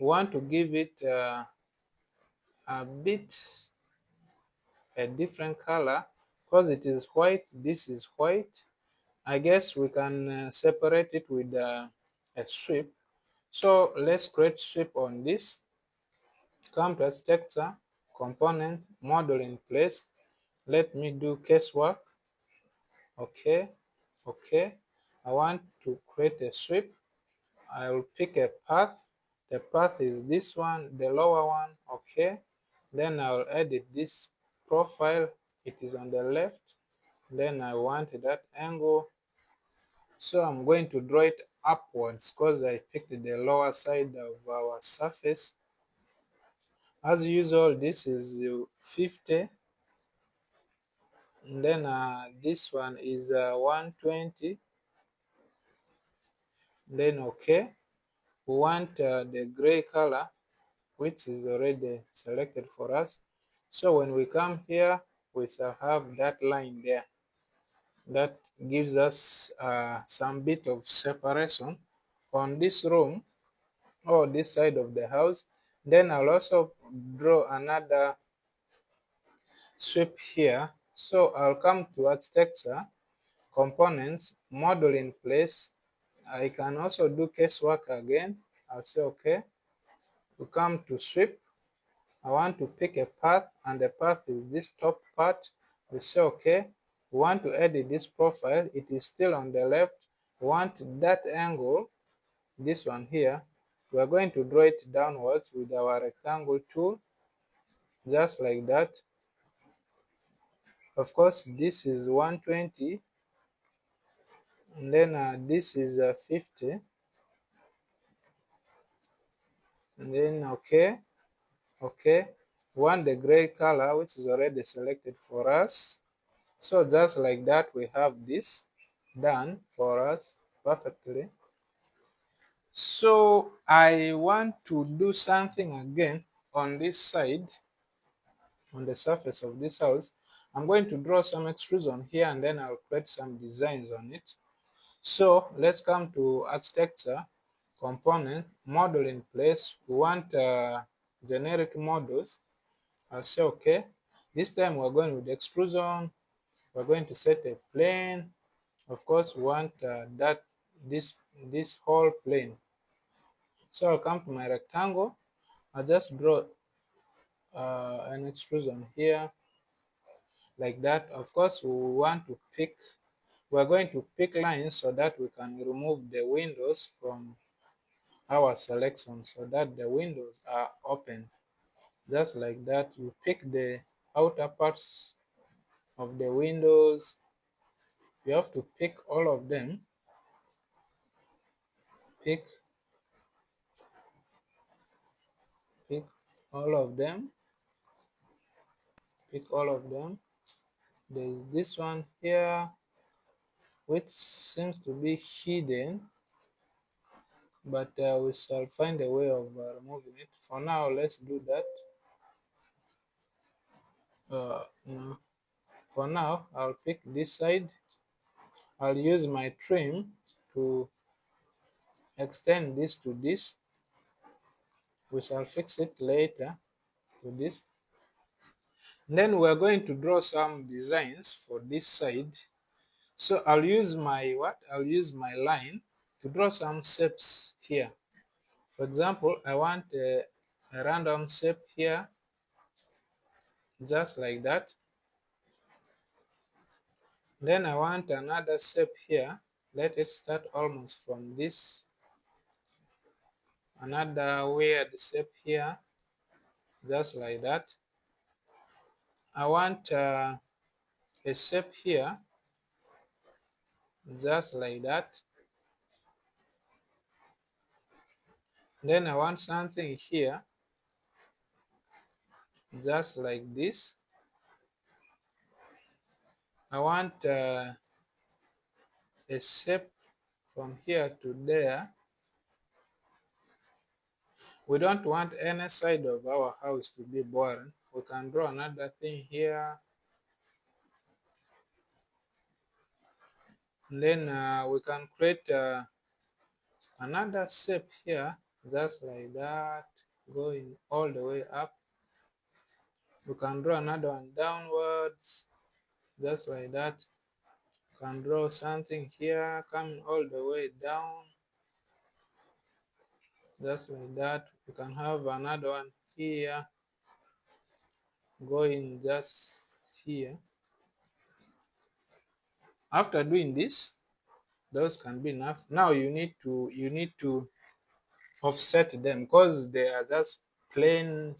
we want to give it a bit a different color, because it is white, this is white. I guess we can separate it with a sweep. So let's create sweep on this. Come to architecture, component, model in place. Let me do casework. Okay, okay. I want to create a sweep. I will pick a path. The path is this one, the lower one. Okay. Then I will edit this profile. It is on the left. Then I want that angle. So I'm going to draw it upwards because I picked the lower side of our surface. As usual, this is 50, and then this one is 120. Then okay, we want the gray color, which is already selected for us. So when we come here, we shall have that line there. That gives us some bit of separation on this room or this side of the house. Then I'll also draw another sweep here. So I'll come to architecture, components, model in place. I can also do casework again. I'll say okay. We come to sweep. I want to pick a path, and the path is this top part. We say okay. We want to edit this profile. It is still on the left. We want that angle, this one here. We are going to draw it downwards with our rectangle tool, just like that. Of course, this is 120, and then this is 50, and then okay, okay. We want the gray color, which is already selected for us. So just like that, we have this done for us perfectly. So I want to do something again on this side, on the surface of this house. I'm going to draw some extrusion here, and then I'll create some designs on it. So let's come to architecture, component, model in place. We want generic models. I'll say okay. This time we're going with extrusion. We're going to set a plane. Of course, we want this whole plane. So I'll come to my rectangle. I'll just draw an extrusion here, like that. Of course, we're going to pick lines so that we can remove the windows from our selection, so that the windows are open. Just like that, you pick the outer parts of the windows. You have to pick all of them. Pick all of them. Pick all of them. There's this one here, which seems to be hidden, but we shall find a way of removing it. For now, let's do that. No. For now, I'll pick this side. I'll use my trim to extend this to this. We shall fix it later to this. Then we're going to draw some designs for this side. So I'll use my I'll use my line to draw some shapes here. For example, I want a random shape here, just like that. Then I want another shape here. Let it start almost from this. Another weird shape here, just like that. I want a shape here, just like that. Then I want something here, just like this. I want a shape from here to there. We don't want any side of our house to be boring. We can draw another thing here. And then we can create another shape here, just like that, going all the way up. We can draw another one downwards, just like that. We can draw something here coming all the way down, just like that. We can have another one here going just here. After doing this, those can be enough. Now you need to offset them, because they are just plain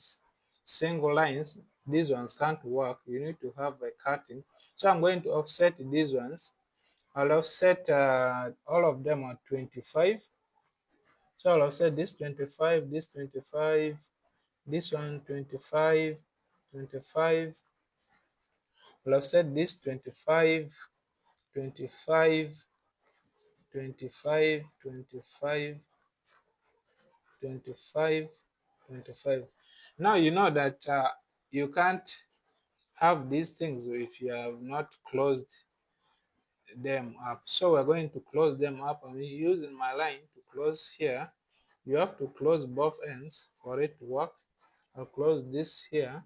single lines. These ones can't work. You need to have a cutting. So I'm going to offset these ones. I'll offset all of them at 25. So I'll offset this 25, this 25, this one 25, 25. We'll have said this 25, 25, 25, 25, 25, 25. Now you know that you can't have these things if you have not closed them up. So we're going to close them up. I'm using my line to close here. You have to close both ends for it to work. I'll close this here,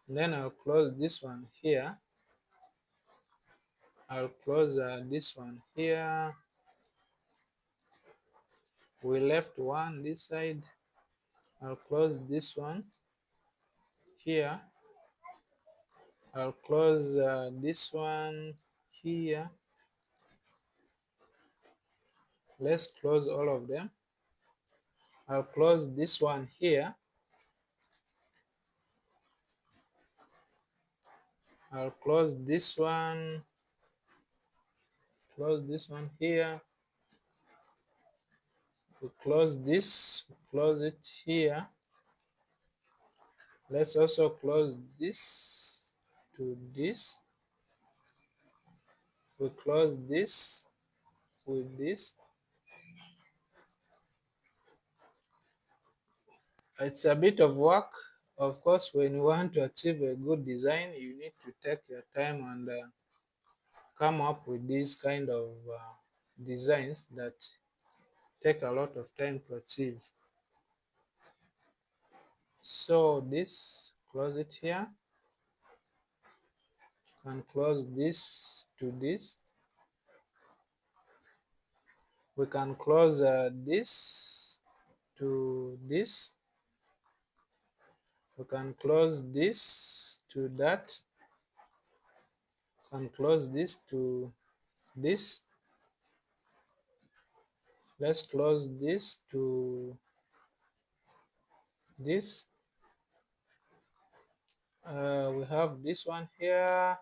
then I'll close this one here. I'll close this one here. We left one this side. I'll close this one here. I'll close this one here. Let's close all of them. I'll close this one here. I'll close this one. Close this one here. We close this. Close it here. Let's also close this to this. We close this with this. It's a bit of work. Of course, when you want to achieve a good design, you need to take your time and come up with these kind of designs that take a lot of time to achieve. So this, close it here, and close this to this. We can close this to this. We can close this to that, and close this to this. Let's close this to this. We have this one here.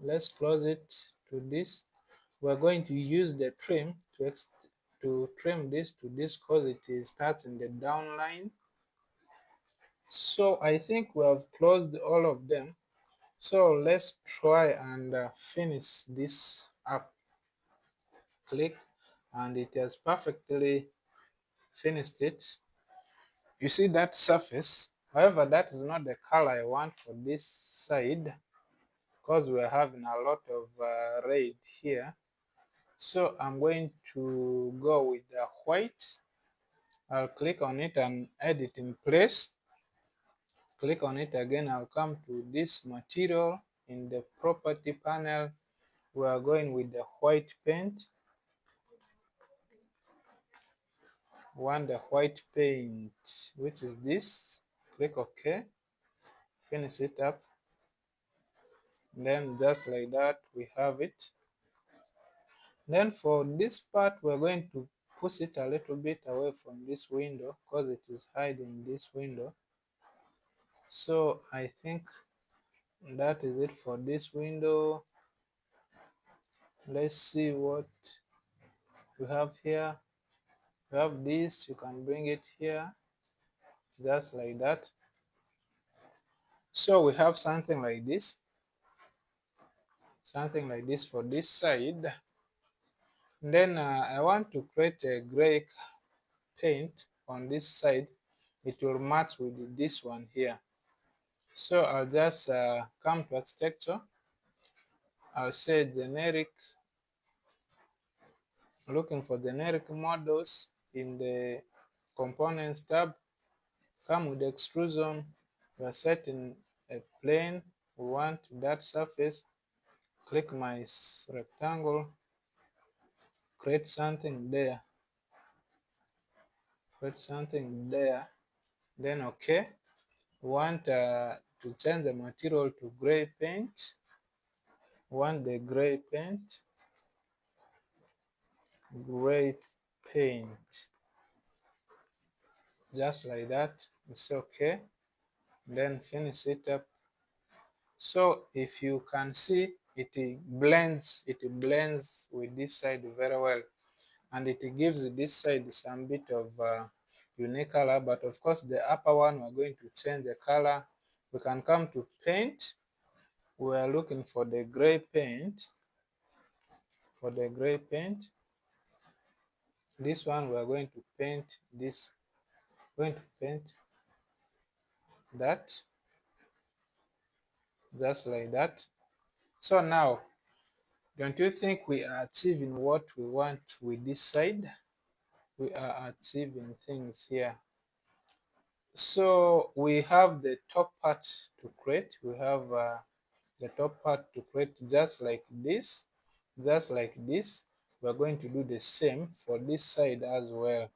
Let's close it to this. We're going to use the trim to trim this to this because it starts in the down line. So I think we have closed all of them. So let's try and finish this up. Click, and it has perfectly finished it. You see that surface? However, that is not the color I want for this side because we're having a lot of red here. So I'm going to go with the white. I'll click on it and edit in place. Click on it again. I'll come to this material. In the property panel, we are going with the white paint. Want the white paint, which is this. Click OK. Finish it up. Then just like that, we have it. Then for this part, we're going to push it a little bit away from this window because it is hiding this window. So I think that is it for this window. Let's see what we have here. We have this. You can bring it here just like that. So we have something like this. Something like this for this side. Then I want to create a gray paint on this side. It will match with this one here. So I'll just come to architecture. I'll say generic, looking for generic models in the components tab. Come with extrusion. We are setting a plane. We want that surface. Click my rectangle. Create something there. Create something there. Then OK. We want to change the material to gray paint. We want the gray paint. Gray paint. Just like that. It's OK. Then finish it up. So if you can see, it blends with this side very well, and it gives this side some bit of unique color, but of course the upper one we're going to change the color. We can come to paint. We are looking for the gray paint. For the gray paint, this one we are going to paint this. Going to paint that just like that. So now, don't you think we are achieving what we want with this side? We are achieving things here. So we have the top part to create. We have the top part to create just like this, just like this. We're going to do the same for this side as well.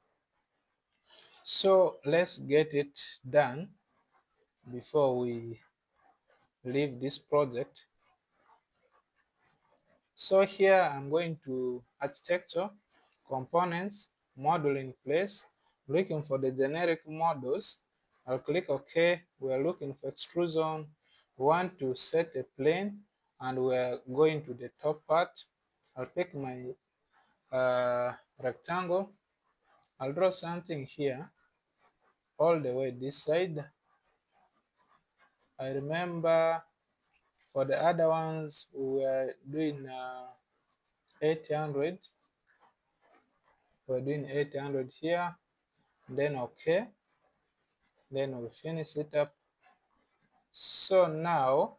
So let's get it done before we leave this project. So here I'm going to architecture, components, model in place, looking for the generic models. I'll click OK. We're looking for extrusion. We want to set a plane and we're going to the top part. I'll pick my rectangle. I'll draw something here all the way this side. I remember for the other ones we were doing 800. We're doing 800 here, then OK, then we finish it up. So now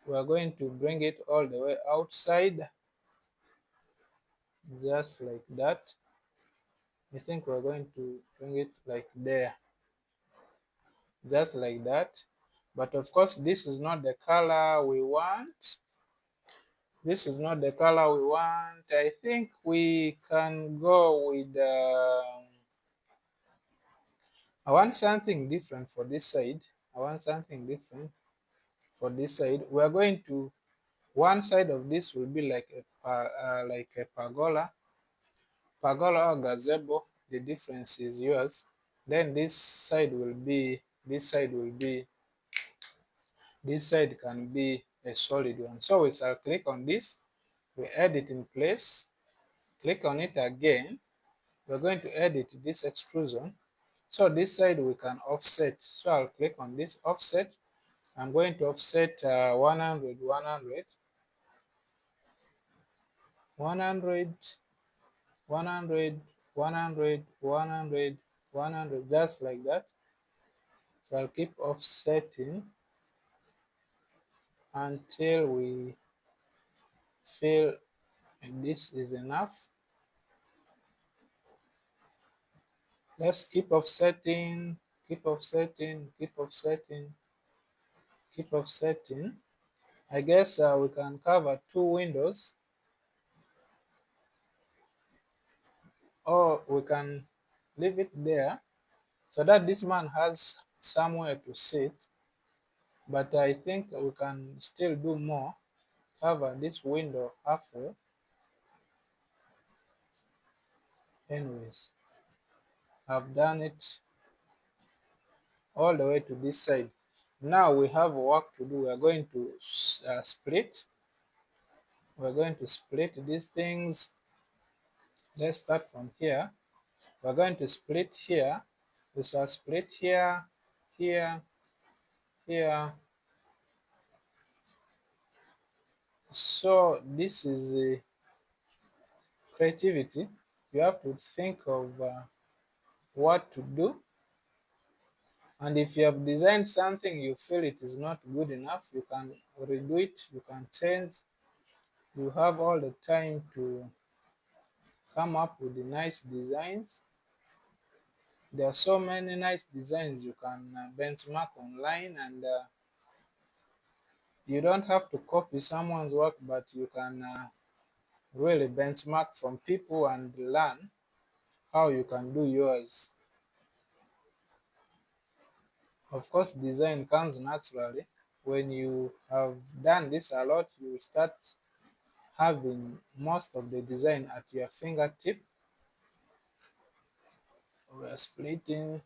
we're going to bring it all the way outside, just like that. I think we're going to bring it like there, just like that. But of course this is not the color we want. This is not the color we want. I think we can go with I want something different for this side. I want something different for this side. We are going to, one side of this will be like a pergola or gazebo. The difference is yours. Then this side can be a solid one. So we shall click on this. We add it in place. Click on it again. We're going to edit this extrusion. So this side we can offset. So I'll click on this offset. I'm going to offset 100, 100, 100, 100, 100, 100, 100, just like that. So I'll keep offsetting until we feel this is enough. Let's keep offsetting, keep offsetting, keep offsetting, keep offsetting. I guess we can cover 2 windows, or we can leave it there so that this man has somewhere to sit. But I think we can still do more. Cover this window halfway. Anyways, I've done it all the way to this side. Now we have work to do. We're going to split. We're going to split these things. Let's start from here. We're going to split here. We shall split here, here, here. So this is creativity. You have to think of what to do. And if you have designed something you feel it is not good enough, you can redo it, you can change. You have all the time to come up with the nice designs. There are so many nice designs you can benchmark online, and you don't have to copy someone's work, but you can really benchmark from people and learn how you can do yours. Of course, design comes naturally. When you have done this a lot, you start having most of the design at your fingertip. We are splitting.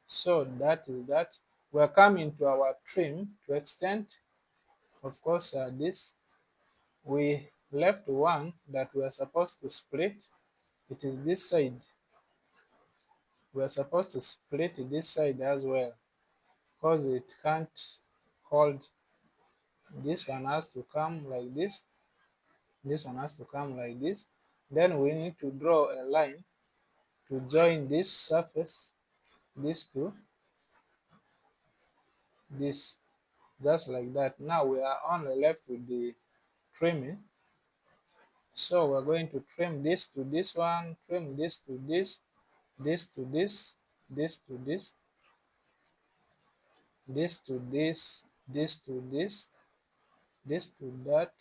So that is that. We are coming to our trim to extend. Of course, this we left one that we are supposed to split. It is this side. We are supposed to split this side as well, because it can't hold. This one has to come like this. This one has to come like this. Then we need to draw a line to join this surface, this to this, just like that. Now we are only left with the trimming. So we're going to trim this to this one, trim this to this, this to this, this to this, this to this, this to this, this to that,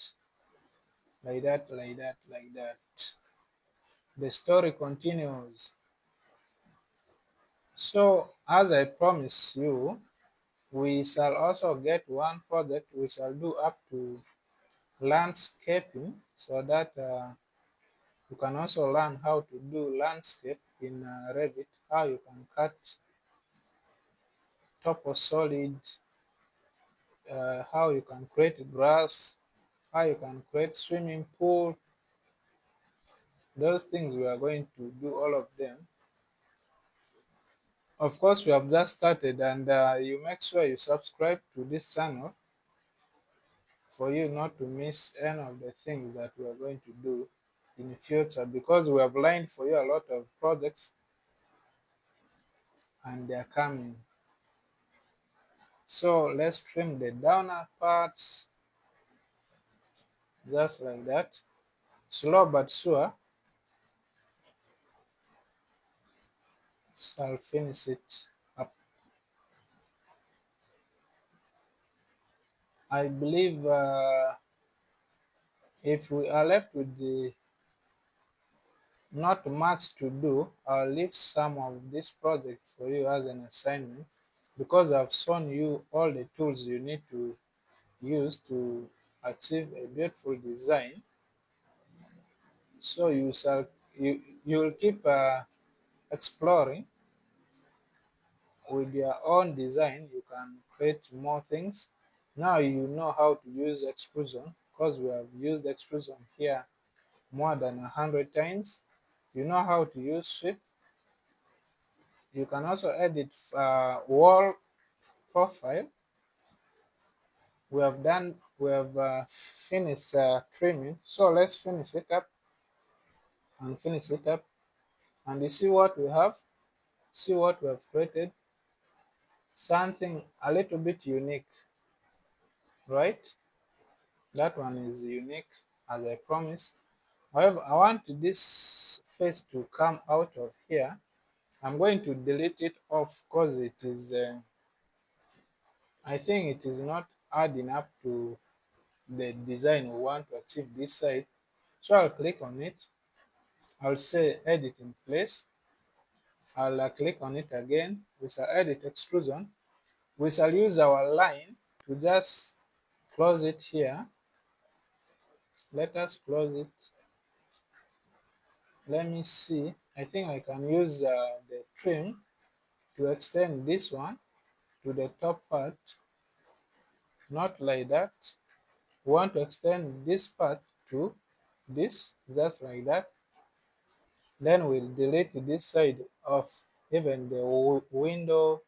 like that, like that, like that. The story continues. So, as I promised you, we shall also get one project we shall do up to landscaping, so that you can also learn how to do landscape in Revit, how you can cut topo solid, how you can create grass, how you can create swimming pool. Those things we are going to do all of them. Of course, we have just started, and you make sure you subscribe to this channel for you not to miss any of the things that we are going to do in the future, because we have lined for you a lot of projects and they are coming. So let's trim the downer parts just like that, slow but sure. So I'll finish it up. I believe if we are left with the not much to do, I'll leave some of this project for you as an assignment, because I've shown you all the tools you need to use to achieve a beautiful design. So you will keep exploring with your own design. You can create more things. Now you know how to use extrusion, because we have used extrusion here more than 100 times. You know how to use sweep. You can also edit wall profile. We have finished trimming. So let's finish it up and finish it up. And you see what we have? See what we have created? Something a little bit unique, right? That one is unique, as I promised. However, I want this face to come out of here. I'm going to delete it off because it is, I think it is not adding up to the design we want to achieve this side. So I'll click on it. I'll say edit in place. I'll click on it again. We shall edit extrusion. We shall use our line to just close it here. Let us close it. Let me see. I think I can use the trim to extend this one to the top part. Not like that. We want to extend this part to this, just like that. Then we'll delete this side of even the window.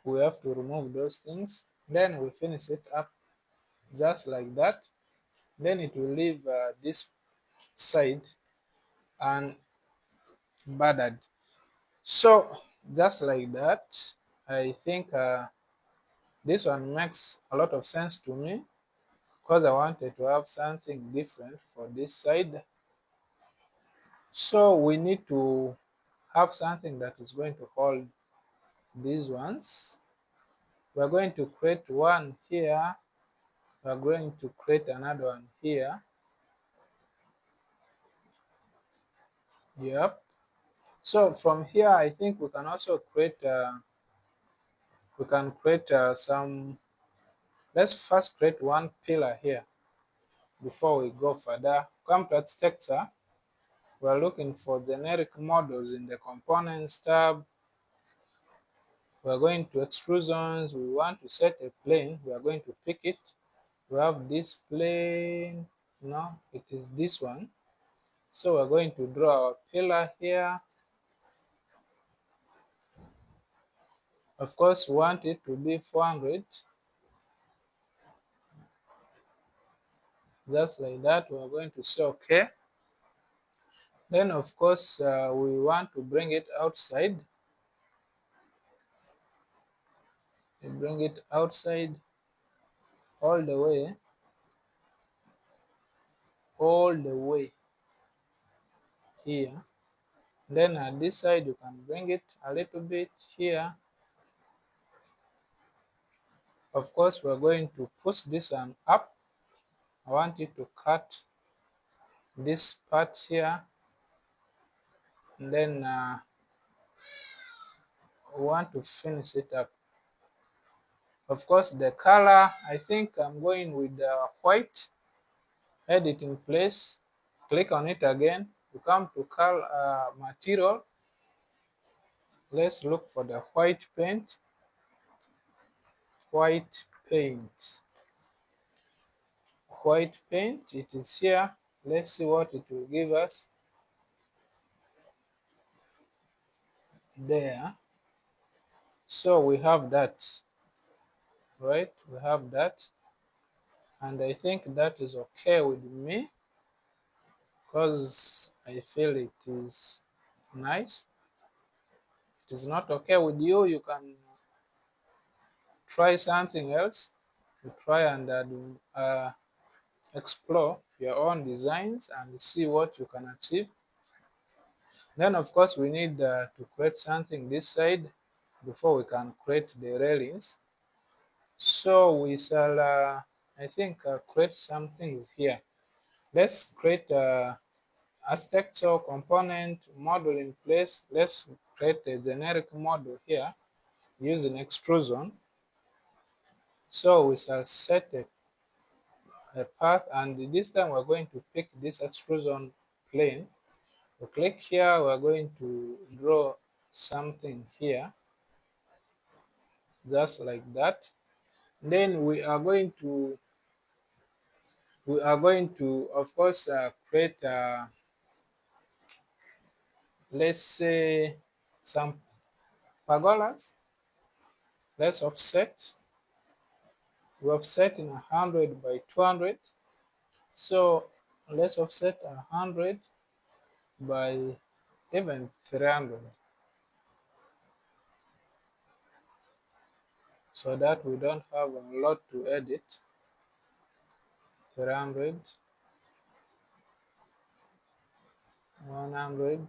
We have to remove those things. Then we finish it up just like that. Then it will leave this side unbordered. So just like that, I think this one makes a lot of sense to me, because I wanted to have something different for this side. So we need to have something that is going to hold these ones. We're going to create one here. We're going to create another one here. Yep. So from here, I think we can also create some. Let's first create one pillar here before we go further. Come to architecture. We're looking for generic models in the components tab. We're going to extrusions. We want to set a plane. We are going to pick it. We have this plane. No, it is this one. So we're going to draw our pillar here. Of course, we want it to be 400. Just like that, we are going to say okay. Then of course, we want to bring it outside. We bring it outside all the way here. Then at this side, you can bring it a little bit here. Of course, we're going to push this one up. I want you to cut this part here. And then we want to finish it up. Of course, the color, I think I'm going with white. Edit in place. Click on it again. You come to color material. Let's look for the white paint. White paint. White paint. It is here. Let's see what it will give us. There. So we have that. Right? We have that. And I think that is okay with me, because I feel it is nice. If it is not okay with you, you can try something else. You try and explore your own designs and see what you can achieve. Then of course we need to create something this side before we can create the railings. So we shall I think create some things here. Let's create architecture component model in place. Let's create a generic model here using extrusion. So we shall set a path, and this time we're going to pick this extrusion plane. We click here, we're going to draw something here, just like that. Then we are going to of course create let's say some pergolas. Let's offset. We offset in 100 by 200. So let's offset 100 by even 300, so that we don't have a lot to edit. 300, 100,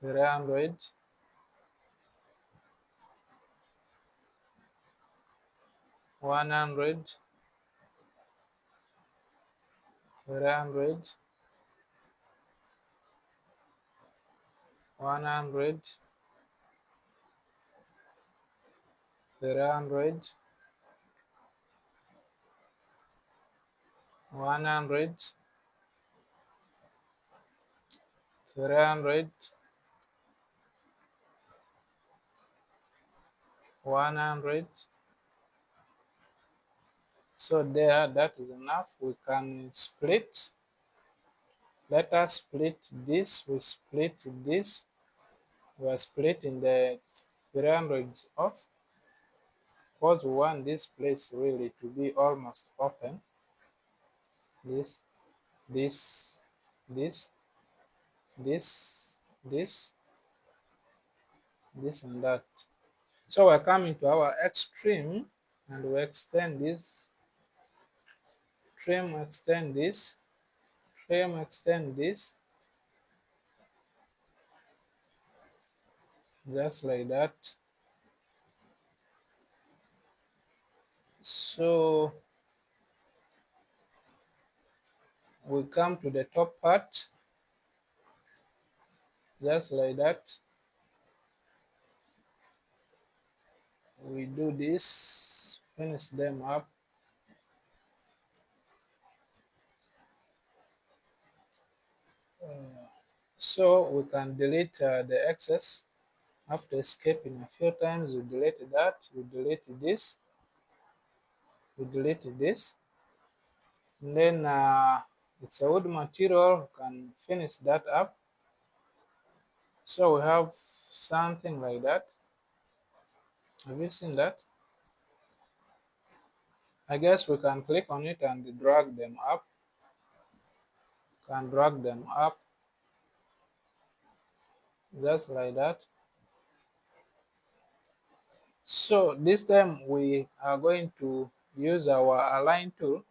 300, 100, 300, 100, 300, 100, 300, 100. So there, that is enough. We can split. Let us split this. We split this. We are splitting the 300s off, because we want this place really to be almost open. This, this, this, this, this and that. So we're coming to our extreme, and we extend this, trim, extend this, trim, extend this, just like that. So we come to the top part, just like that. We do this, finish them up. So we can delete the excess. After escaping a few times, we delete that, we delete this, we delete this. And then it's a wood material, we can finish that up. So we have something like that. Have you seen that? I guess we can click on it and drag them up. Can drag them up just like that. So this time we are going to use our align tool,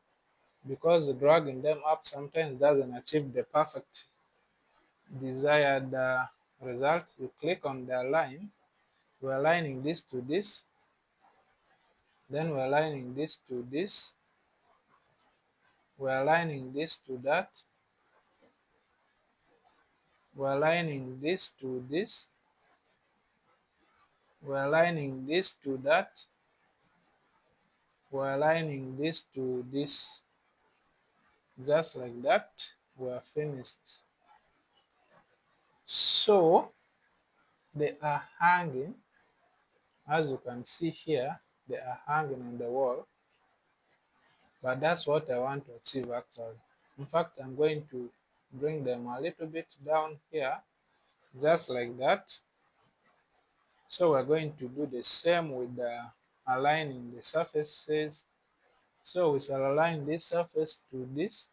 because dragging them up sometimes doesn't achieve the perfect desired result. You click on the align, we're aligning this to this, then we're aligning this to this, we're aligning this to that, we're aligning this to this, we're aligning this to that, we're aligning this to this. Just like that, we're finished. So they are hanging, as you can see here, they are hanging on the wall, but that's what I want to achieve actually. In fact, I'm going to bring them a little bit down here, just like that. So we're going to do the same with aligning the surfaces. So we shall align this surface to this,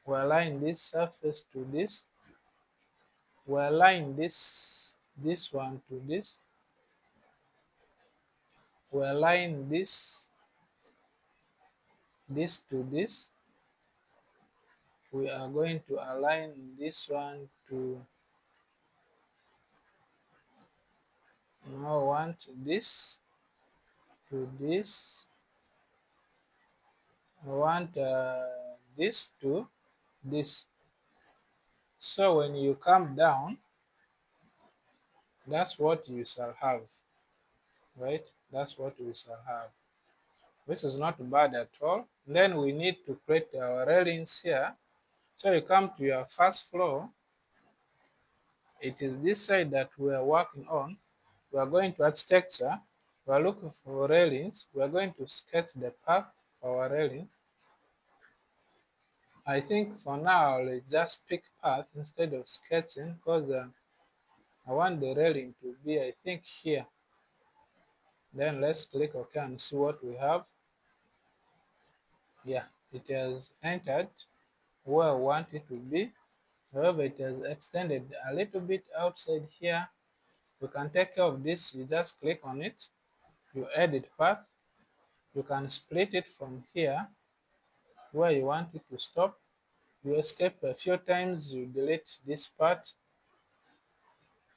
we align this surface to this, we align this one to this, we align this to this, we are going to align this one to, now want this to this, I want this to this. So when you come down, that's what you shall have, right? That's what we shall have. This is not bad at all. Then we need to create our railings here. So you come to your first floor. It is this side that we are working on. We are going to architecture. We are looking for railings. We are going to sketch the path for our railing. I think for now I'll just pick path instead of sketching, because I want the railing to be, I think, here. Then let's click OK and see what we have. Yeah, it has entered where I want it to be. However, it has extended a little bit outside here. You can take care of this. You just click on it. You edit path. You can split it from here where you want it to stop. You escape a few times. You delete this part.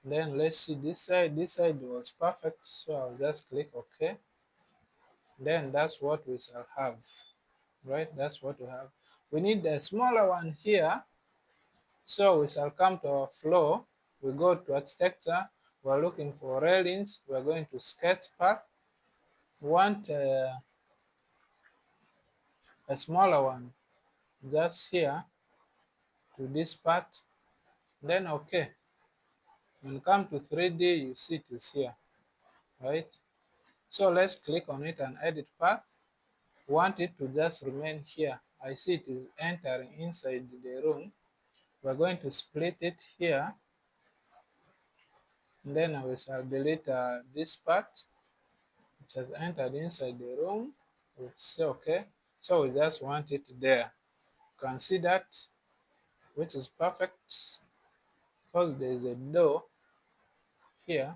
Then let's see this side. This side was perfect, so I'll just click OK. Then that's what we shall have, right? That's what we have. We need a smaller one here, so we shall come to our floor. We go to architecture. We're looking for railings. We're going to sketch path. We want a smaller one just here to this part. Then OK. When you come to 3D, you see it is here, right? So let's click on it and edit path. Want it to just remain here. I see it is entering inside the room. We're going to split it here. And then we shall delete this part, which has entered inside the room. We'll say OK. So we just want it there. You can see that, which is perfect, because there is a door here.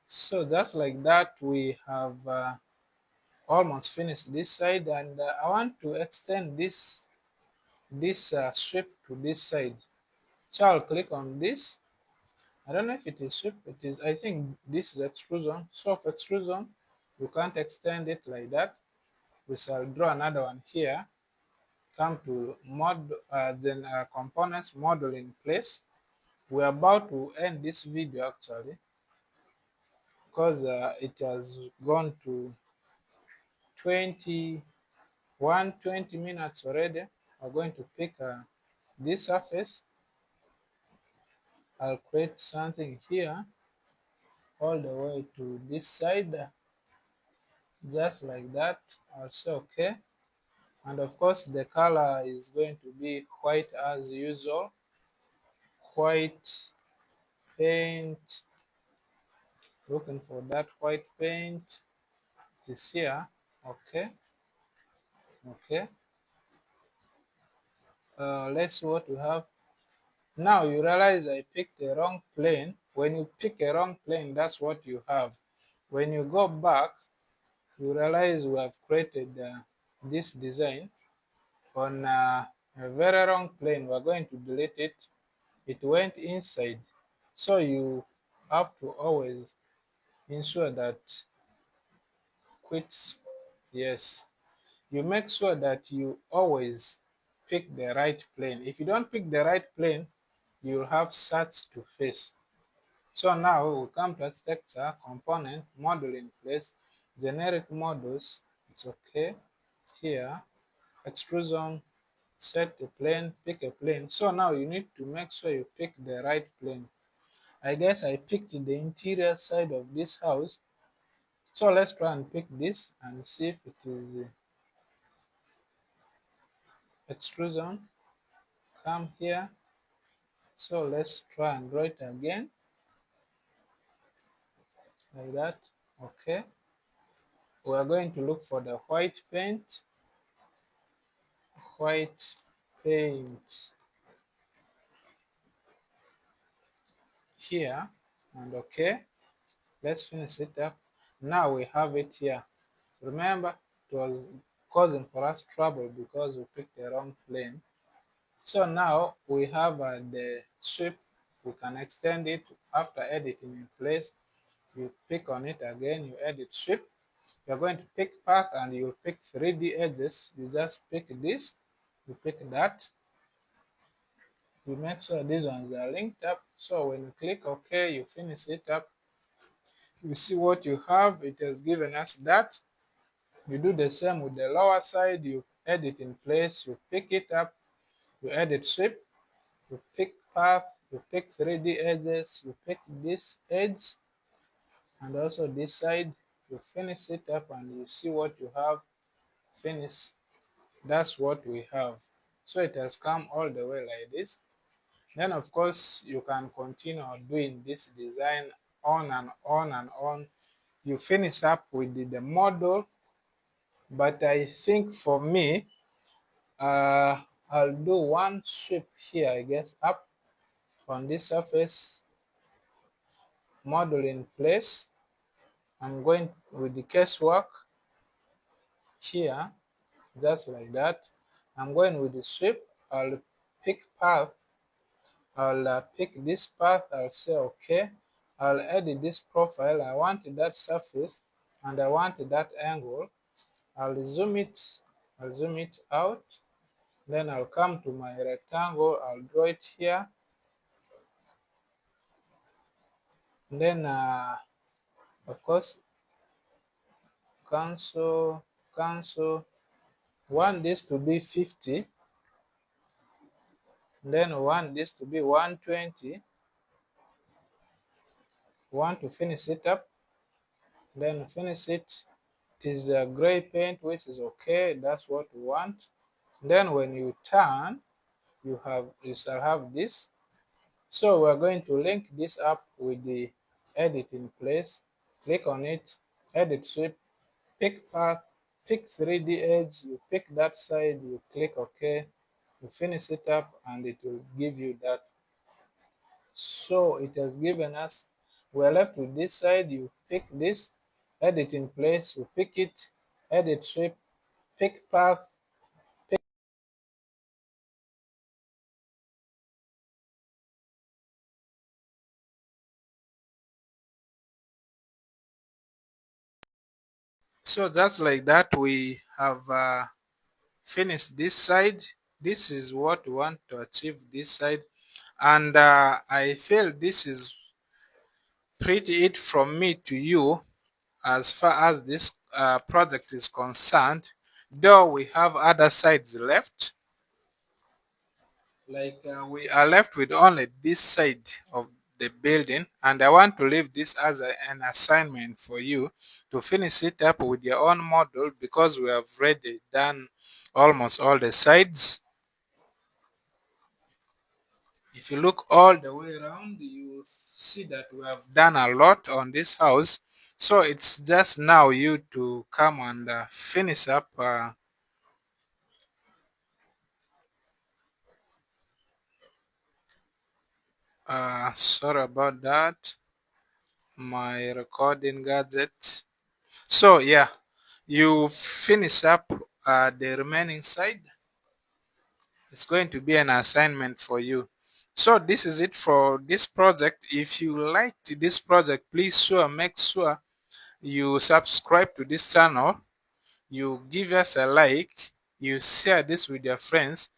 So just like that, we have almost finished this side, and I want to extend this strip to this side. So I'll click on this. I don't know if it is strip. It is. I think this is extrusion. So for extrusion, you can't extend it like that. We shall draw another one here. Come to mod, then components, model in place. We're about to end this video actually, because it has gone to 20 minutes already. We're going to pick this surface. I'll create something here all the way to this side, just like that. I'll say OK. And of course the color is going to be white as usual. White paint, looking for that white paint. It is here. Okay, okay. Let's see what we have. Now you realize I picked the wrong plane. When you pick a wrong plane, that's what you have. When you go back, you realize we have created this design on a very wrong plane. We're going to delete it. It went inside. So you have to always ensure that quits. Yes, you make sure that you always pick the right plane. If you don't pick the right plane, you'll have such to face. So now we come to architecture, component, model in place, generic models. It's okay. Here, extrusion, set a plane, pick a plane. So now you need to make sure you pick the right plane. I guess I picked the interior side of this house. So let's try and pick this and see if it is extrusion. Come here. So let's try and draw it again like that. Okay. We are going to look for the white paint. White paint here, and okay, let's finish it up. Now we have it here. Remember, it was causing for us trouble because we picked the wrong plane. So now we have the sweep. We can extend it after editing in place. You pick on it again, you edit sweep. You're going to pick path and you pick 3D edges. You just pick this, you pick that. You make sure these ones are linked up. So when you click OK, you finish it up. You see what you have. It has given us that. You do the same with the lower side. You edit in place. You pick it up. You edit sweep. You pick path. You pick 3D edges. You pick this edge and also this side. You finish it up and you see what you have. Finish. That's what we have. So it has come all the way like this. Then of course you can continue doing this design on and on and on. You finish up with the model, but I think for me, I'll do one sweep here, I guess, up on this surface, model in place. I'm going with the casework here, just like that. I'm going with the sweep. I'll pick path. I'll pick this path. I'll say okay. I'll edit this profile. I want that surface and I want that angle. I'll zoom it out. Then I'll come to my rectangle. I'll draw it here. Then of course cancel. Want this to be 50. Then want this to be 120. Want to finish it up. Then finish it. It is a gray paint, which is okay. That's what we want. Then when you turn, you shall have this. So we're going to link this up with the edit in place. Click on it, edit sweep, pick path, pick 3D edge, you pick that side, you click OK, you finish it up and it will give you that. So it has given us, we're left with this side, you pick this, edit in place, you pick it, edit sweep, pick path, pick. So just like that, we have finish this side. This is what we want to achieve this side, and I feel this is pretty it from me to you as far as this project is concerned, though we have other sides left. Like we are left with only this side of the building, and I want to leave this as an assignment for you to finish it up with your own model, because we have already done almost all the sides. If you look all the way around, you see that we have done a lot on this house. So it's just now you to come and finish up. Sorry about that. My recording gadget. So yeah, you finish up the remaining side. It's going to be an assignment for you. So this is it for this project. If you liked this project, please make sure you subscribe to this channel, you give us a like, you share this with your friends,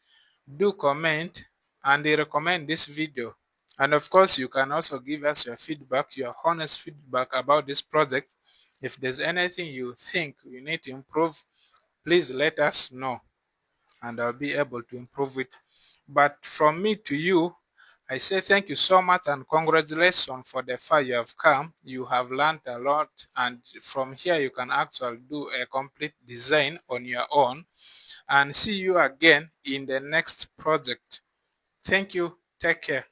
do comment, and recommend this video. And of course, you can also give us your feedback, your honest feedback about this project. If there's anything you think you need to improve, please let us know and I'll be able to improve it. But from me to you, I say thank you so much and congratulations for the far you have come. You have learned a lot, and from here you can actually do a complete design on your own. And see you again in the next project. Thank you. Take care.